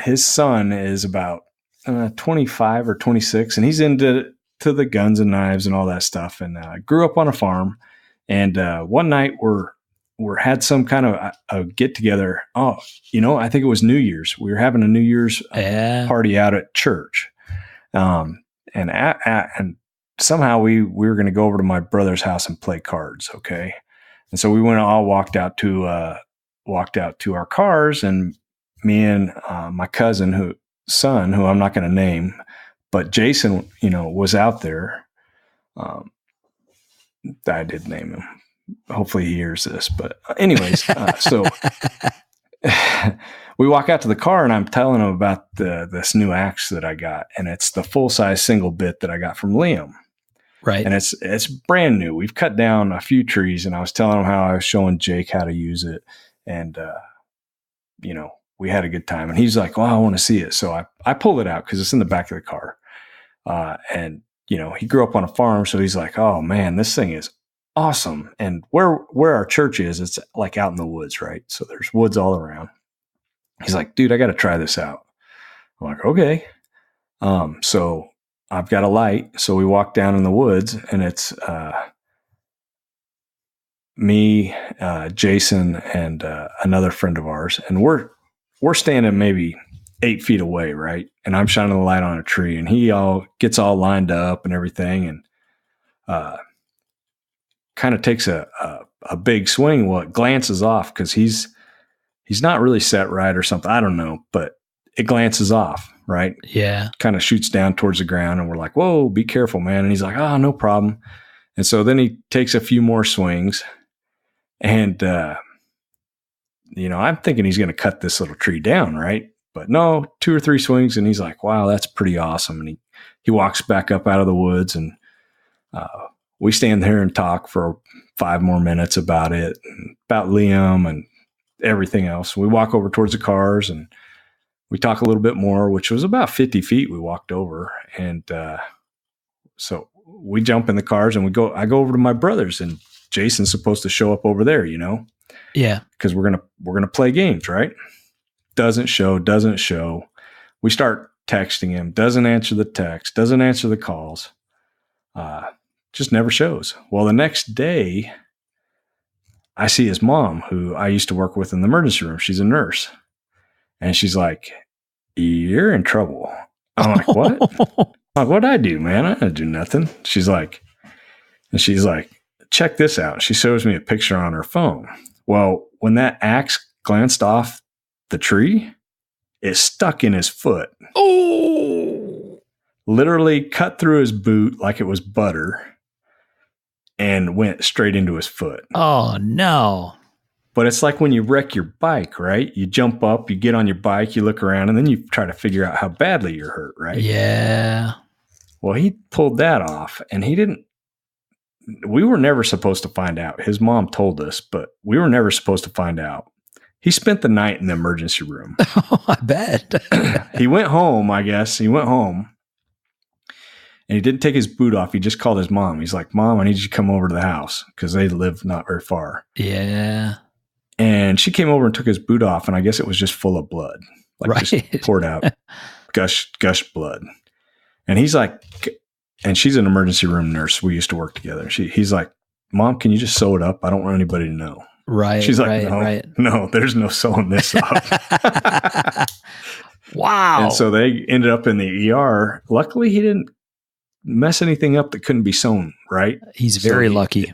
his son is about 25 or 26, and he's into the guns and knives and all that stuff. And grew up on a farm. And one night we had some kind of a get together. Oh, I think it was New Year's. We were having a New Year's party out at church. And somehow we were going to go over to my brother's house and play cards. Okay. And so we walked out to our cars, and me and my cousin son, who I'm not going to name, but Jason, was out there. I did name him. Hopefully he hears this, but anyways, so we walk out to the car and I'm telling him about this new axe that I got, and it's the full size single bit that I got from Liam. Right. And it's brand new. We've cut down a few trees, and I was telling him how I was showing Jake how to use it. And, we had a good time, and he's like, well, I want to see it. So I pulled it out, cause it's in the back of the car. And he grew up on a farm. So he's like, oh man, this thing is awesome. And where our church is, it's like out in the woods, right? So there's woods all around. He's like, dude, I got to try this out. I'm like, okay. So I've got a light. So we walk down in the woods, and it's me, Jason, and another friend of ours. And we're standing maybe 8 feet away, right? And I'm shining the light on a tree, and he gets all lined up and everything, and kind of takes a big swing. Well, it glances off because he's not really set right or something. I don't know, but it glances off, right? Yeah. Kind of shoots down towards the ground, and we're like, whoa, be careful, man. And he's like, oh, no problem. And so then he takes a few more swings, and, I'm thinking he's going to cut this little tree down, right? But no, 2 or 3 swings, and he's like, wow, that's pretty awesome. And he walks back up out of the woods, and we stand there and talk for 5 more minutes about it, and about Liam and everything else. We walk over towards the cars, and we talk a little bit more, which was about 50 feet we walked over. And so we jump in the cars, and I go over to my brother's, and Jason's supposed to show up over there, Yeah. Because we're gonna play games, right? Doesn't show. We start texting him, doesn't answer the text, doesn't answer the calls. Just never shows. Well, the next day, I see his mom, who I used to work with in the emergency room. She's a nurse. And she's like, you're in trouble. I'm like, what? I'm like, what'd I do, man? I didn't do nothing. She's like, check this out. She shows me a picture on her phone. Well, when that axe glanced off the tree, it stuck in his foot. Oh! Literally cut through his boot like it was butter and went straight into his foot. Oh, no. But it's like when you wreck your bike, right? You jump up, you get on your bike, you look around, and then you try to figure out how badly you're hurt, right? Yeah. Well, he pulled that off, and we were never supposed to find out. His mom told us, but we were never supposed to find out. He spent the night in the emergency room. Oh, I bet. He went home, I guess. He went home, and he didn't take his boot off. He just called his mom. He's like, Mom, I need you to come over to the house, because they live not very far. Yeah. And she came over and took his boot off, and I guess it was just full of blood. Like just poured out, gushed blood. And he's like, and she's an emergency room nurse. We used to work together. He's like, Mom, can you just sew it up? I don't want anybody to know. Right. She's like, no, there's no sewing this up. Wow. And so they ended up in the ER. Luckily, he didn't mess anything up that couldn't be sewn, right? He's very lucky.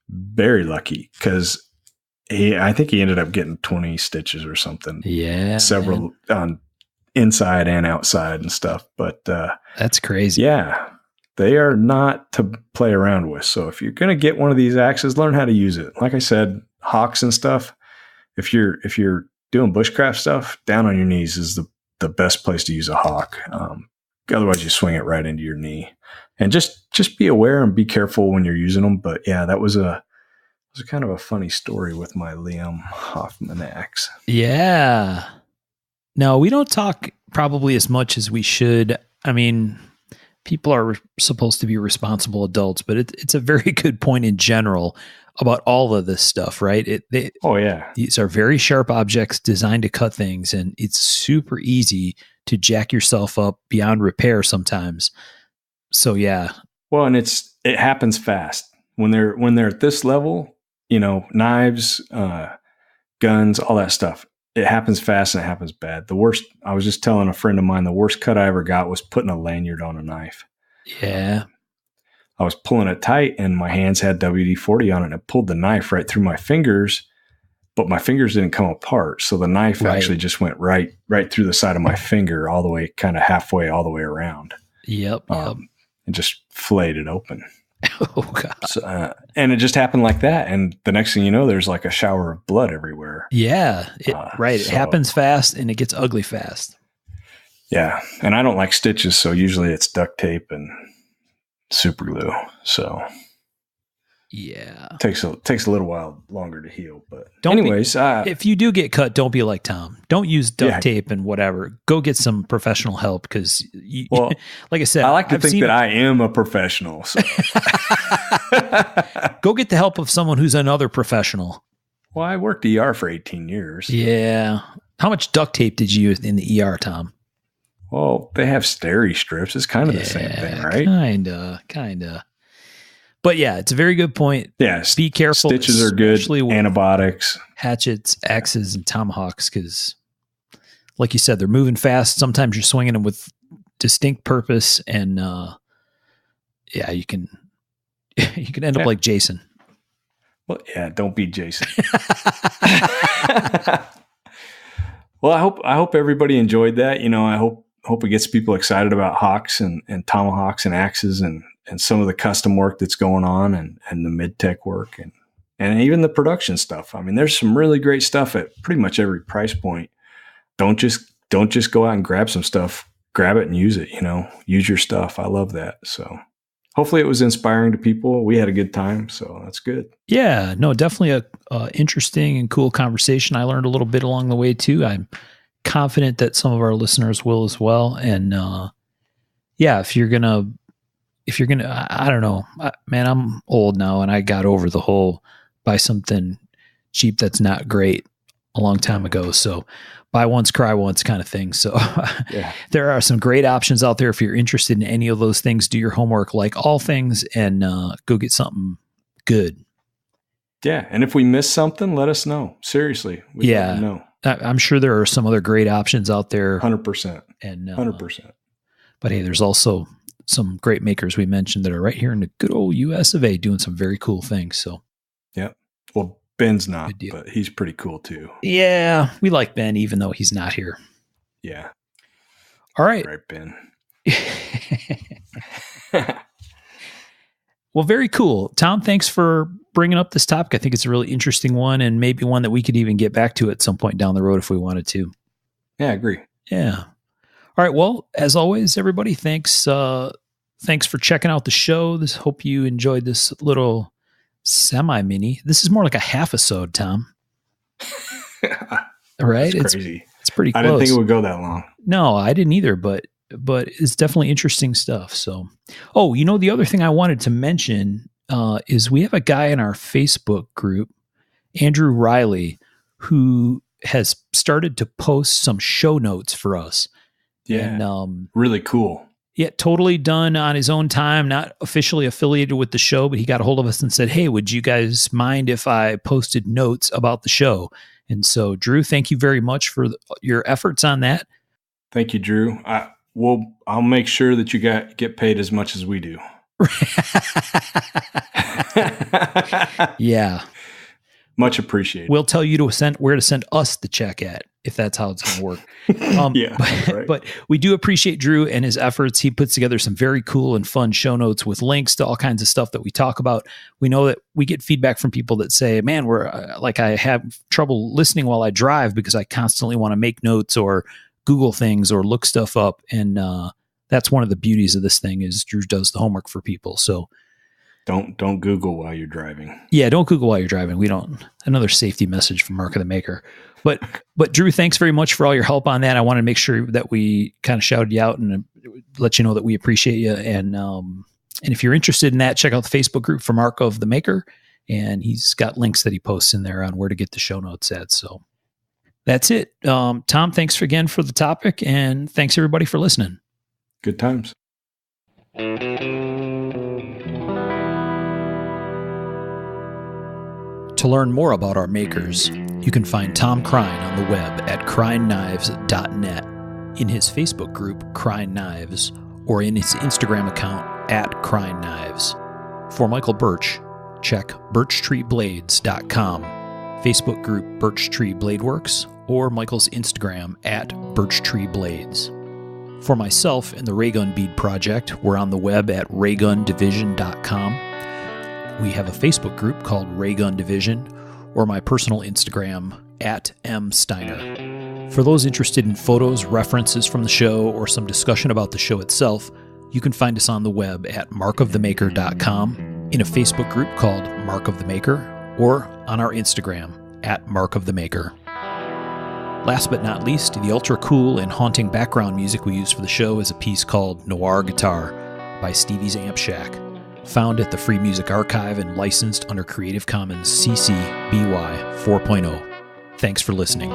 Very lucky, because I think he ended up getting 20 stitches or something. Yeah. Several on inside and outside and stuff. But that's crazy. Yeah. They are not to play around with. So if you're going to get one of these axes, learn how to use it. Like I said, hawks and stuff. If you're doing bushcraft stuff, down on your knees is the best place to use a hawk. Otherwise, you swing it right into your knee. And just be aware and be careful when you're using them. But yeah, that was a kind of a funny story with my Liam Hoffman axe. Yeah. No, we don't talk probably as much as we should. I mean, people are supposed to be responsible adults, but it's a very good point in general about all of this stuff, right? Oh, yeah. These are very sharp objects designed to cut things, and it's super easy to jack yourself up beyond repair sometimes. So, yeah. Well, and it happens fast. When they're at this level, knives, guns, all that stuff, it happens fast and it happens bad. The worst, I was just telling a friend of mine, the worst cut I ever got was putting a lanyard on a knife. Yeah. I was pulling it tight and my hands had WD-40 on it, and it pulled the knife right through my fingers, but my fingers didn't come apart. So the knife actually just went right through the side of my finger, all the way, kind of halfway, all the way around. Yep. And just filleted it open. Oh God. So, and it just happened like that. And the next thing you know, there's like a shower of blood everywhere. Yeah. It happens fast and it gets ugly fast. Yeah. And I don't like stitches. So usually it's duct tape and super glue. So yeah, takes a little while longer to heal, but if you do get cut, don't be like Tom. Don't use duct tape and whatever. Go get some professional help, because like I said, I like to think that I am a professional. So. Go get the help of someone who's another professional. Well, I worked ER for 18 years. Yeah. How much duct tape did you use in the ER, Tom? Well, they have steri strips. It's kind of the same thing, right? Kinda. But yeah, it's a very good point. Yeah. Be careful. Stitches are good. Antibiotics. Hatchets, axes, and tomahawks, because like you said, they're moving fast. Sometimes you're swinging them with distinct purpose, and you can end up like Jason. Well, yeah, don't be Jason. Well, I hope everybody enjoyed that. I hope it gets people excited about hawks and tomahawks and axes and some of the custom work that's going on and the mid-tech work and even the production stuff. I mean, there's some really great stuff at pretty much every price point. Don't just go out and grab some stuff, grab it and use it, use your stuff. I love that. So hopefully it was inspiring to people. We had a good time, so that's good. Yeah, no, definitely a interesting and cool conversation. I learned a little bit along the way too. I'm confident that some of our listeners will as well. And if you're gonna, I don't know, man, I'm old now and I got over the whole buy something cheap that's not great a long time ago. So buy once, cry once kind of thing. So there are some great options out there. If you're interested in any of those things, do your homework like all things and go get something good. Yeah. And if we miss something, let us know. Seriously. We'd love to know. I'm sure there are some other great options out there. 100%. And 100%. But hey, there's also some great makers we mentioned that are right here in the good old US of A doing some very cool things. So, yeah. Well, Ben's not, but he's pretty cool too. Yeah. We like Ben, even though he's not here. Yeah. All right. Right, Ben. Well, very cool. Tom, thanks for bringing up this topic. I think it's a really interesting one and maybe one that we could even get back to at some point down the road if we wanted to. Yeah, I agree. Yeah. All right. Well, as always, everybody, thanks for checking out the show. Hope you enjoyed this little semi-mini. This is more like a half-isode, Tom. Right? That's crazy. It's pretty close. I didn't think it would go that long. No, I didn't either, but it's definitely interesting stuff. So, the other thing I wanted to mention is we have a guy in our Facebook group, Andrew Riley, who has started to post some show notes for us. Yeah. And, really cool. Yeah, totally done on his own time, not officially affiliated with the show, but he got a hold of us and said, hey, would you guys mind if I posted notes about the show? And so, Drew, thank you very much for your efforts on that. Thank you, Drew. I'll make sure that you get paid as much as we do. Yeah. Much appreciated. We'll tell you where to send us the check at, if that's how it's going to work. But we do appreciate Drew and his efforts. He puts together some very cool and fun show notes with links to all kinds of stuff that we talk about. We know that we get feedback from people that say, man, I have trouble listening while I drive because I constantly want to make notes or Google things or look stuff up. And that's one of the beauties of this thing is Drew does the homework for people. So don't Google while you're driving. Yeah, don't Google while you're driving. Another safety message from Mark of the Maker. But Drew, thanks very much for all your help on that. I want to make sure that we kind of shouted you out and let you know that we appreciate you. And if you're interested in that, check out the Facebook group for Mark of the Maker. And he's got links that he posts in there on where to get the show notes at. So that's it. Tom, thanks again for the topic. And thanks everybody for listening. Good times. To learn more about our makers, you can find Tom Crine on the web at crineknives.net, in his Facebook group, Crine Knives, or in his Instagram account at Crine Knives. For Michael Birch, check birchtreeblades.com, Facebook group Birch Tree Blade Works, or Michael's Instagram @birchtreeblades. For myself and the Raygun Bead Project, we're on the web at raygundivision.com. We have a Facebook group called Raygun Division, or my personal Instagram @msteiner. For those interested in photos, references from the show, or some discussion about the show itself, you can find us on the web at markofthemaker.com, in a Facebook group called Mark of the Maker, or on our Instagram @markofthemaker. Last but not least, the ultra cool and haunting background music we use for the show is a piece called Noir Guitar by Stevie's Amp Shack, found at the Free Music Archive and licensed under Creative Commons CC BY 4.0. Thanks for listening.